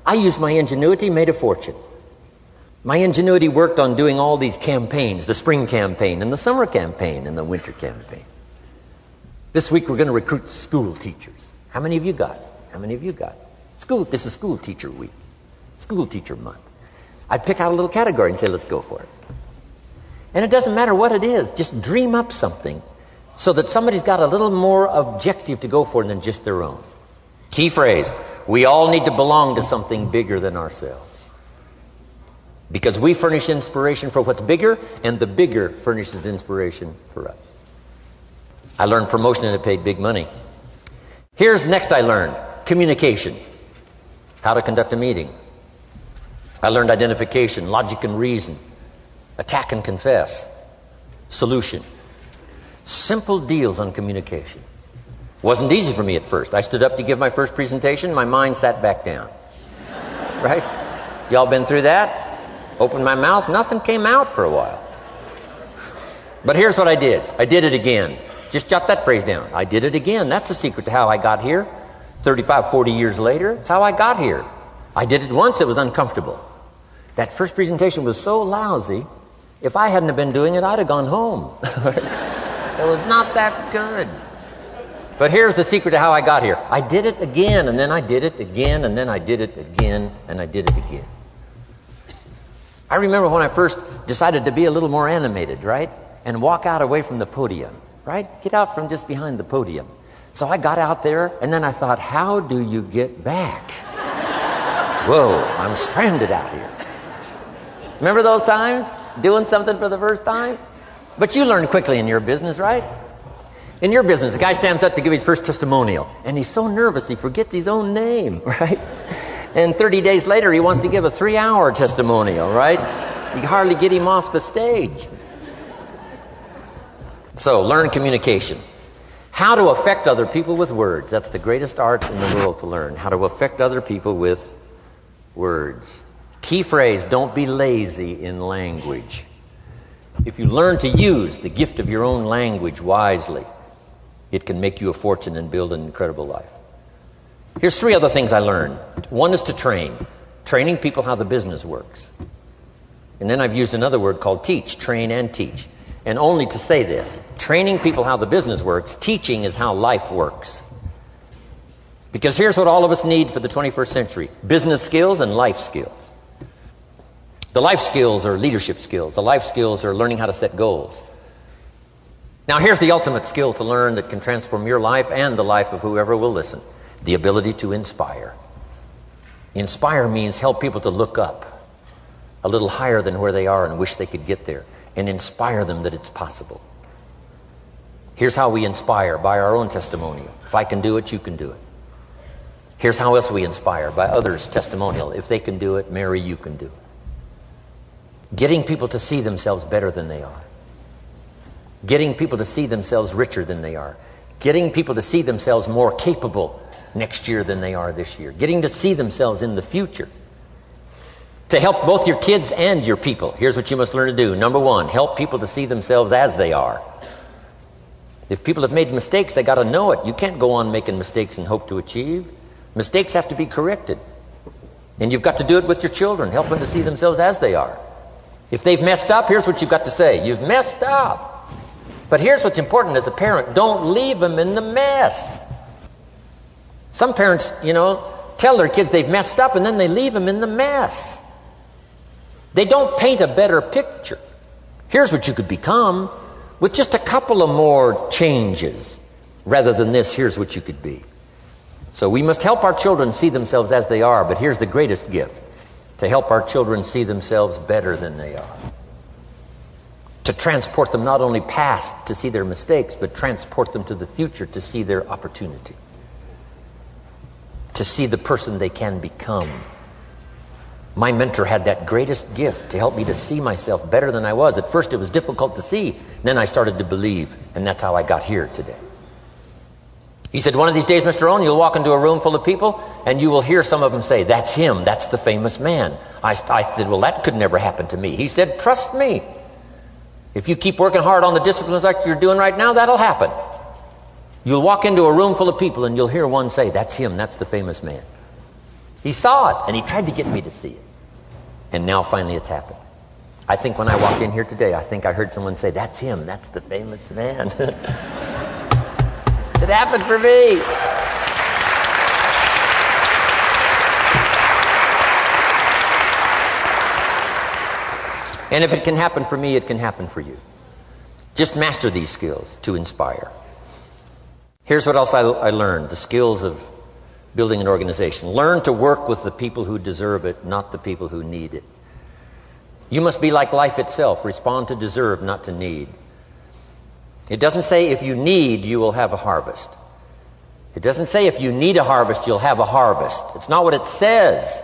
I used my ingenuity, made a fortune. My ingenuity worked on doing all these campaigns: the spring campaign and the summer campaign and the winter campaign. This week we're going to recruit school teachers. How many of you got? How many of you got? This is school teacher week. School teacher month. I'd pick out a little category and say, let's go for it. And it doesn't matter what it is. Just dream up something so that somebody's got a little more objective to go for than just their own. Key phrase: we all need to belong to something bigger than ourselves. Because we furnish inspiration for what's bigger, and the bigger furnishes inspiration for us. I learned promotion and it paid big money. Here's next I learned: communication. How to conduct a meeting. I learned identification, logic and reason, attack and confess, solution. Simple deals on communication. Wasn't easy for me at first. I stood up to give my first presentation, my mind sat back down. Right? Y'all been through that? Opened my mouth, nothing came out for a while. But here's what I did. I did it again. Just jot that phrase down. I did it again. That's the secret to how I got here. 35, 40 years later, it's how I got here. I did it once, it was uncomfortable. That first presentation was so lousy, if I hadn't have been doing it, I'd have gone home. It was not that good. But here's the secret to how I got here. I did it again, and then I did it again, and then I did it again, and I did it again. I remember when I first decided to be a little more animated, right? And walk out away from the podium, right? Get out from just behind the podium. So I got out there, and then I thought, how do you get back? Whoa, I'm stranded out here. Remember those times? Doing something for the first time? But you learn quickly in your business, right? In your business, the guy stands up to give his first testimonial, and he's so nervous he forgets his own name, right? And 30 days later, he wants to give a 3-hour testimonial, right? You can hardly get him off the stage. So, learn communication. How to affect other people with words. That's the greatest art in the world to learn. How to affect other people with words. Key phrase, don't be lazy in language. If you learn to use the gift of your own language wisely, it can make you a fortune and build an incredible life. Here's 3 other things I learned. One is to train. Training people how the business works. And then I've used another word called teach. Train and teach. And only to say this, training people how the business works, teaching is how life works. Because here's what all of us need for the 21st century. Business skills and life skills. The life skills are leadership skills. The life skills are learning how to set goals. Now here's the ultimate skill to learn that can transform your life and the life of whoever will listen. The ability to inspire. Inspire means help people to look up a little higher than where they are and wish they could get there, and inspire them that it's possible. Here's how we inspire, by our own testimonial. If I can do it, you can do it. Here's how else we inspire, by others' testimonial. If they can do it, Mary, you can do it. Getting people to see themselves better than they are. Getting people to see themselves richer than they are. Getting people to see themselves more capable next year than they are this year. Getting to see themselves in the future. To help both your kids and your people, here's what you must learn to do. Number 1, help people to see themselves as they are. If people have made mistakes, they got to know it. You can't go on making mistakes and hope to achieve. Mistakes have to be corrected. And you've got to do it with your children. Help them to see themselves as they are. If they've messed up, here's what you've got to say. You've messed up. But here's what's important as a parent. Don't leave them in the mess. Some parents, tell their kids they've messed up and then they leave them in the mess. They don't paint a better picture. Here's what you could become with just a couple of more changes. Rather than this, here's what you could be. So we must help our children see themselves as they are, but here's the greatest gift. To help our children see themselves better than they are. To transport them not only past to see their mistakes, but transport them to the future to see their opportunity. To see the person they can become. My mentor had that greatest gift to help me to see myself better than I was. At first it was difficult to see. Then I started to believe. And that's how I got here today. He said, one of these days, Mr. Rohn, you'll walk into a room full of people and you will hear some of them say, that's him. That's the famous man. I said, well, that could never happen to me. He said, trust me. If you keep working hard on the disciplines like you're doing right now, that'll happen. You'll walk into a room full of people and you'll hear one say, that's him. That's the famous man. He saw it, and he tried to get me to see it. And now finally it's happened. I think when I walked in here today, I think I heard someone say, that's him, that's the famous man. It happened for me. And if it can happen for me, it can happen for you. Just master these skills to inspire. Here's what else I learned, the skills of building an organization. Learn to work with the people who deserve it, not the people who need it. You must be like life itself. Respond to deserve, not to need. It doesn't say if you need, you will have a harvest. It doesn't say if you need a harvest, you'll have a harvest. It's not what it says.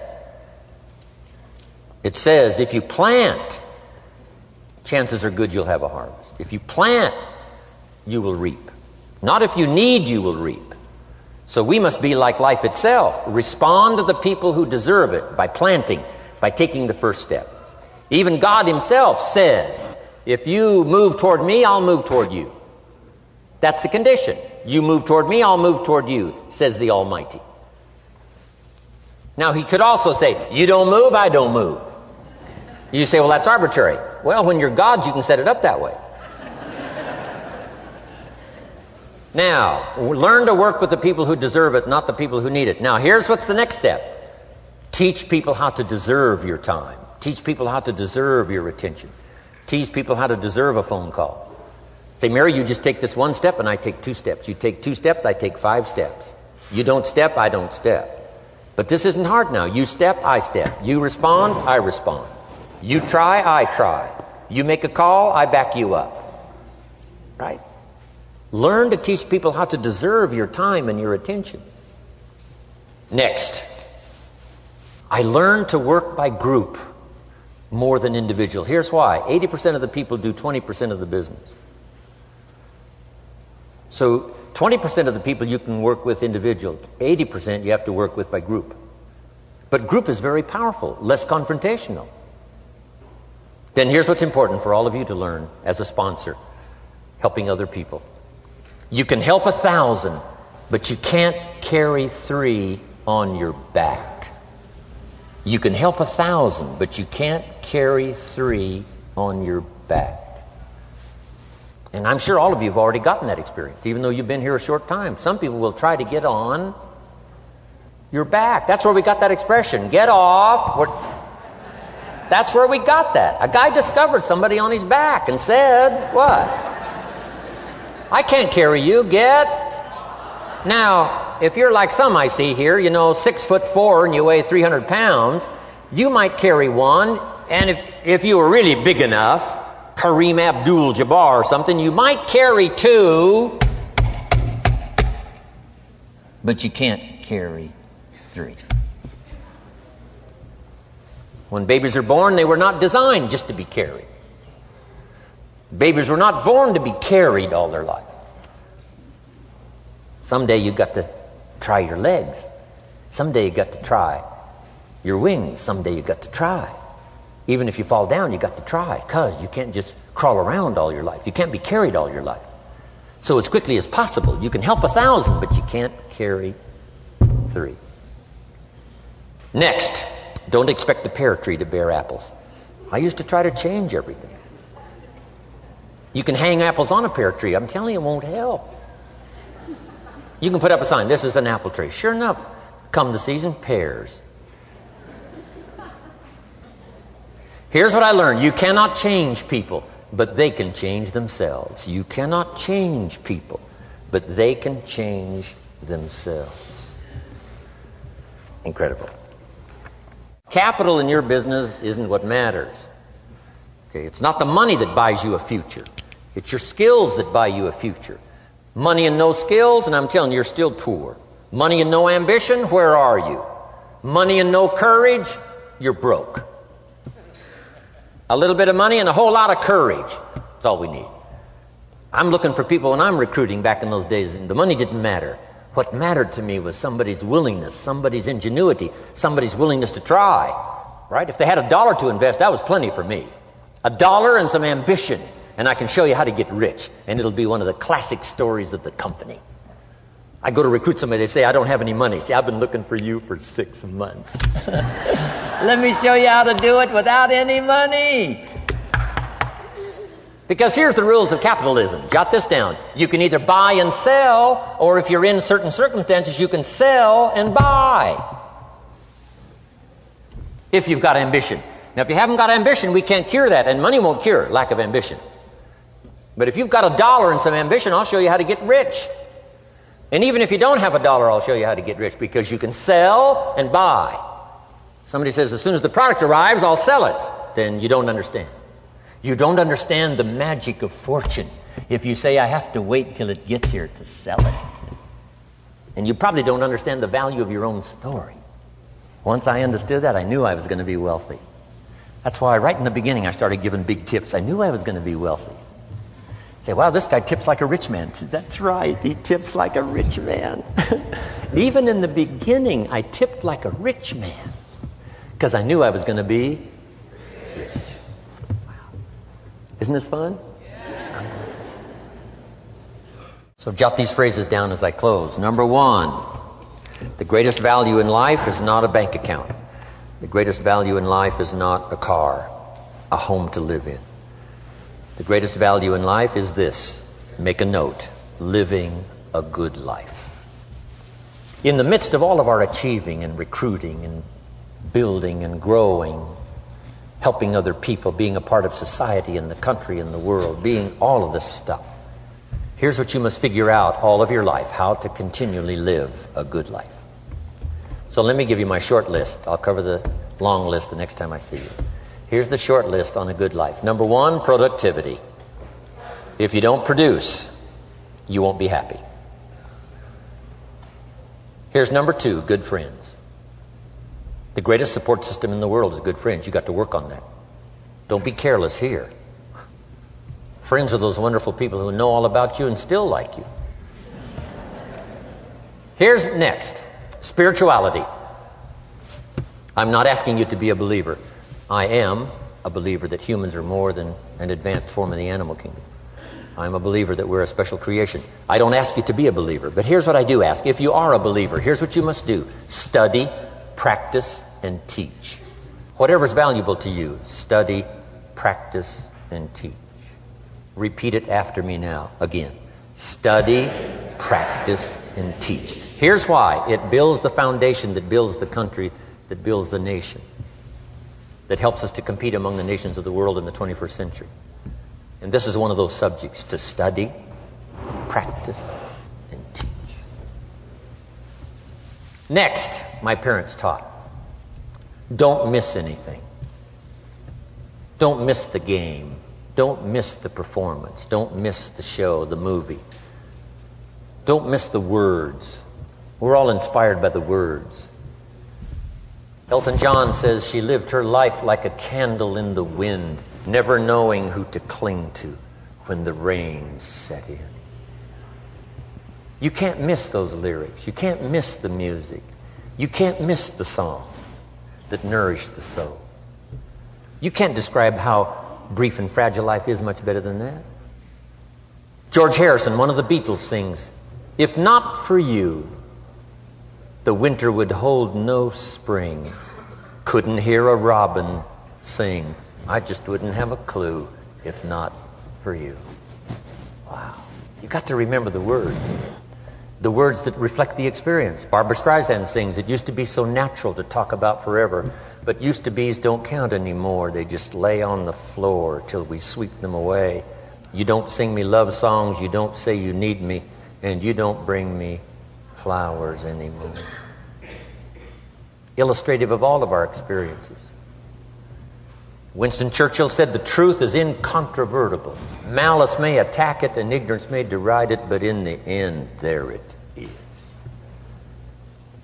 It says if you plant, chances are good you'll have a harvest. If you plant, you will reap. Not if you need, you will reap. So we must be like life itself. Respond to the people who deserve it by planting, by taking the first step. Even God himself says, if you move toward me, I'll move toward you. That's the condition. You move toward me, I'll move toward you, says the Almighty. Now he could also say, you don't move, I don't move. You say, well, that's arbitrary. Well, when you're God, you can set it up that way. Now, learn to work with the people who deserve it, not the people who need it. Now, here's what's the next step. Teach people how to deserve your time. Teach people how to deserve your attention. Teach people how to deserve a phone call. Say, Mary, you just take this one step and I take 2 steps. You take 2 steps, I take 5 steps. You don't step, I don't step. But this isn't hard now. You step, I step. You respond, I respond. You try, I try. You make a call, I back you up. Right? Learn to teach people how to deserve your time and your attention. Next, I learned to work by group more than individual. Here's why. 80% of the people do 20% of the business. So 20% of the people you can work with individual, 80% you have to work with by group. But group is very powerful, less confrontational. Then here's what's important for all of you to learn as a sponsor, helping other people. You can help 1,000, but you can't carry 3 on your back. You can help 1,000, but you can't carry 3 on your back. And I'm sure all of you have already gotten that experience, even though you've been here a short time. Some people will try to get on your back. That's where we got that expression, get off. That's where we got that. A guy discovered somebody on his back and said, what? I can't carry you, get. Now, if you're like some I see here, 6'4" and you weigh 300 pounds, you might carry one, and if you were really big enough, Kareem Abdul-Jabbar or something, you might carry 2, but you can't carry 3. When babies are born, they were not designed just to be carried. Babies were not born to be carried all their life. Someday you got to try your legs. Someday you got to try your wings. Someday you got to try. Even if you fall down, you got to try, because you can't just crawl around all your life. You can't be carried all your life. So as quickly as possible, you can help 1,000, but you can't carry 3. Next, don't expect the pear tree to bear apples. I used to try to change everything. You can hang apples on a pear tree. I'm telling you, it won't help. You can put up a sign, this is an apple tree. Sure enough, come the season, pears. Here's what I learned. You cannot change people, but they can change themselves. You cannot change people, but they can change themselves. Incredible. Capital in your business isn't what matters. Okay, it's not the money that buys you a future. It's your skills that buy you a future. Money and no skills, and I'm telling you, you're still poor. Money and no ambition, where are you? Money and no courage, you're broke. A little bit of money and a whole lot of courage. That's all we need. I'm looking for people when I'm recruiting back in those days, and the money didn't matter. What mattered to me was somebody's willingness, somebody's ingenuity, somebody's willingness to try. Right? If they had $1 to invest, that was plenty for me. $1 and some ambition, and I can show you how to get rich. And it'll be one of the classic stories of the company. I go to recruit somebody, they say, I don't have any money. See, I've been looking for you for 6 months. Let me show you how to do it without any money. Because here's the rules of capitalism. Jot this down. You can either buy and sell, or if you're in certain circumstances, you can sell and buy. If you've got ambition. Now, if you haven't got ambition, we can't cure that, and money won't cure lack of ambition. But if you've got $1 and some ambition, I'll show you how to get rich. And even if you don't have $1, I'll show you how to get rich, because you can sell and buy. Somebody says, as soon as the product arrives, I'll sell it. Then you don't understand. You don't understand the magic of fortune if you say, I have to wait till it gets here to sell it. And you probably don't understand the value of your own story. Once I understood that, I knew I was going to be wealthy. That's why right in the beginning I started giving big tips. I knew I was going to be wealthy. Say, wow, this guy tips like a rich man. Say, that's right, he tips like a rich man. Even in the beginning, I tipped like a rich man because I knew I was going to be rich. Wow. Isn't this fun? Yes. So jot these phrases down as I close. Number 1, the greatest value in life is not a bank account. The greatest value in life is not a car, a home to live in. The greatest value in life is this. Make a note. Living a good life. In the midst of all of our achieving and recruiting and building and growing, helping other people, being a part of society and the country and the world, being all of this stuff, here's what you must figure out all of your life, how to continually live a good life. So let me give you my short list. I'll cover the long list the next time I see you. Here's the short list on a good life. Number 1, productivity. If you don't produce, you won't be happy. Here's number 2, good friends. The greatest support system in the world is good friends. You got to work on that. Don't be careless here. Friends are those wonderful people who know all about you and still like you. Here's next. Spirituality. I'm not asking you to be a believer. I am a believer that humans are more than an advanced form of the animal kingdom. I'm a believer that we're a special creation. I don't ask you to be a believer, but here's what I do ask. If you are a believer, here's what you must do. Study, practice, and teach. Whatever's valuable to you, study, practice, and teach. Repeat it after me now, again. Study, practice, and teach. Here's why. It builds the foundation that builds the country, that builds the nation, that helps us to compete among the nations of the world in the 21st century. And this is one of those subjects, to study, practice, and teach. Next, my parents taught, don't miss anything. Don't miss the game. Don't miss the performance. Don't miss the show, the movie. Don't miss the words. We're all inspired by the words. Elton John says she lived her life like a candle in the wind, never knowing who to cling to when the rain set in. You can't miss those lyrics. You can't miss the music. You can't miss the songs that nourish the soul. You can't describe how brief and fragile life is much better than that. George Harrison, one of the Beatles, sings, "If not for you, the winter would hold no spring. Couldn't hear a robin sing. I just wouldn't have a clue if not for you." Wow. You got to remember the words. The words that reflect the experience. Barbra Streisand sings, "It used to be so natural to talk about forever, but used to be's don't count anymore. They just lay on the floor till we sweep them away. You don't sing me love songs, you don't say you need me, and you don't bring me flowers anymore." Illustrative of all of our experiences. Winston Churchill said, "The truth is incontrovertible. Malice may attack it and ignorance may deride it, but in the end, there it is."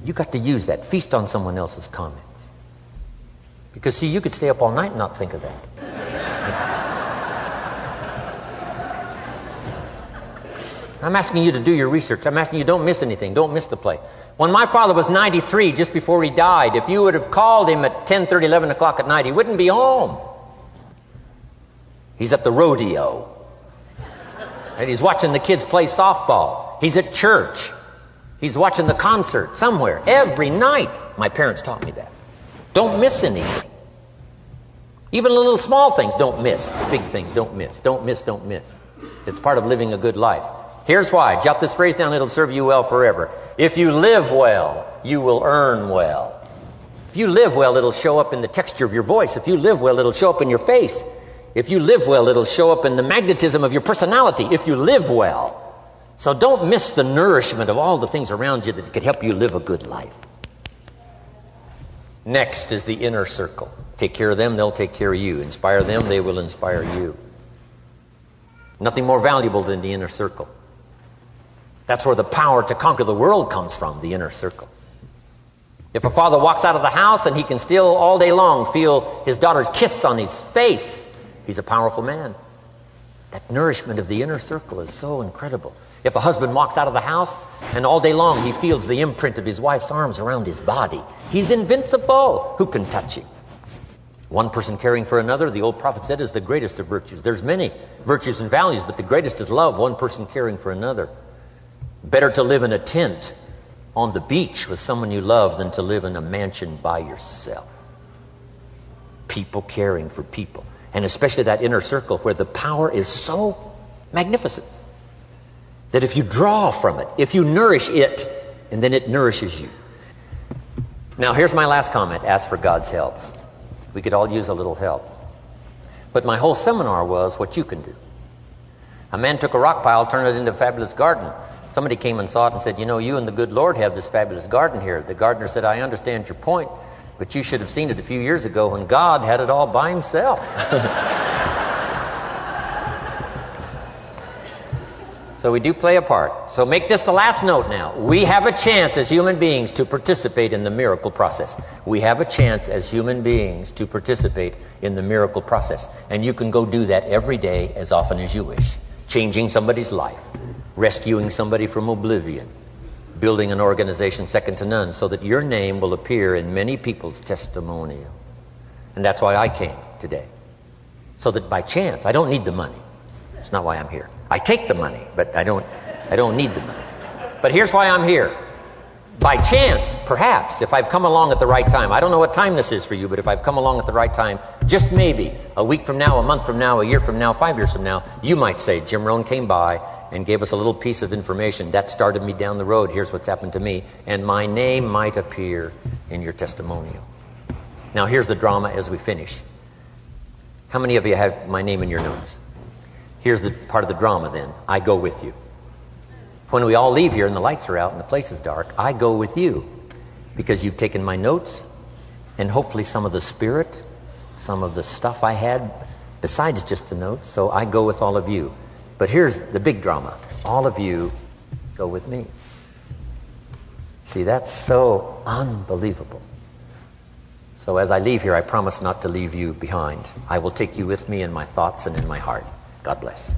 You got to use that. Feast on someone else's comments. Because, see, you could stay up all night and not think of that. I'm asking you to do your research. I'm asking you, don't miss anything. Don't miss the play. When my father was 93, just before he died, if you would have called him at 10:30, 11 o'clock at night, he wouldn't be home. He's at the rodeo. And he's watching the kids play softball. He's at church. He's watching the concert somewhere. Every night. My parents taught me that. Don't miss anything. Even the little small things, don't miss. The big things, don't miss. Don't miss, don't miss. It's part of living a good life. Here's why. Jot this phrase down. It'll serve you well forever. If you live well, you will earn well. If you live well, it'll show up in the texture of your voice. If you live well, it'll show up in your face. If you live well, it'll show up in the magnetism of your personality. If you live well. So don't miss the nourishment of all the things around you that could help you live a good life. Next is the inner circle. Take care of them, they'll take care of you. Inspire them, they will inspire you. Nothing more valuable than the inner circle. That's where the power to conquer the world comes from, the inner circle. If a father walks out of the house and he can still all day long feel his daughter's kiss on his face, he's a powerful man. That nourishment of the inner circle is so incredible. If a husband walks out of the house and all day long he feels the imprint of his wife's arms around his body, he's invincible. Who can touch him? One person caring for another, the old prophet said, is the greatest of virtues. There's many virtues and values, but the greatest is love, one person caring for another. Better to live in a tent on the beach with someone you love than to live in a mansion by yourself. People caring for people. And especially that inner circle where the power is so magnificent that if you draw from it, if you nourish it, and then it nourishes you. Now here's my last comment. Ask for God's help. We could all use a little help. But my whole seminar was what you can do. A man took a rock pile, turned it into a fabulous garden. Somebody came and saw it and said, "You know, you and the good Lord have this fabulous garden here." The gardener said, "I understand your point, but you should have seen it a few years ago when God had it all by himself." So we do play a part. So make this the last note now. We have a chance as human beings to participate in the miracle process. We have a chance as human beings to participate in the miracle process. And you can go do that every day as often as you wish. Changing somebody's life. Rescuing somebody from oblivion. building an organization second to none so that your name will appear in many people's testimonial. And that's why I came today. So that by chance, I don't need the money. That's not why I'm here. I take the money, but I don't need the money. But here's why I'm here. By chance, perhaps, if I've come along at the right time, I don't know what time this is for you, but if I've come along at the right time, just maybe, a week from now, a month from now, a year from now, 5 years from now, you might say, Jim Rohn came by and gave us a little piece of information. That started me down the road. Here's what's happened to me. And my name might appear in your testimonial. Now, here's the drama as we finish. How many of you have my name in your notes? Here's the part of the drama then. I go with you. When we all leave here and the lights are out and the place is dark, I go with you because you've taken my notes and hopefully some of the spirit, some of the stuff I had besides just the notes. So I go with all of you. But here's the big drama. All of you go with me. See, that's so unbelievable. So as I leave here, I promise not to leave you behind. I will take you with me in my thoughts and in my heart. God bless.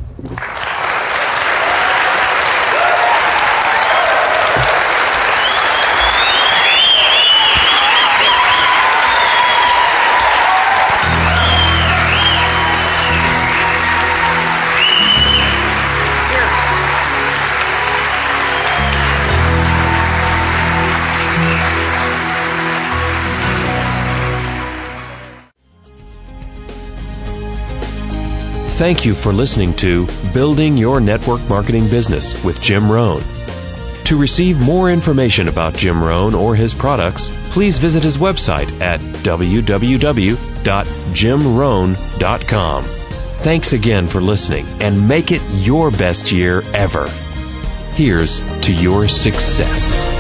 Thank you for listening to Building Your Network Marketing Business with Jim Rohn. To receive more information about Jim Rohn or his products, please visit his website at www.jimrohn.com. Thanks again for listening, and make it your best year ever. Here's to your success.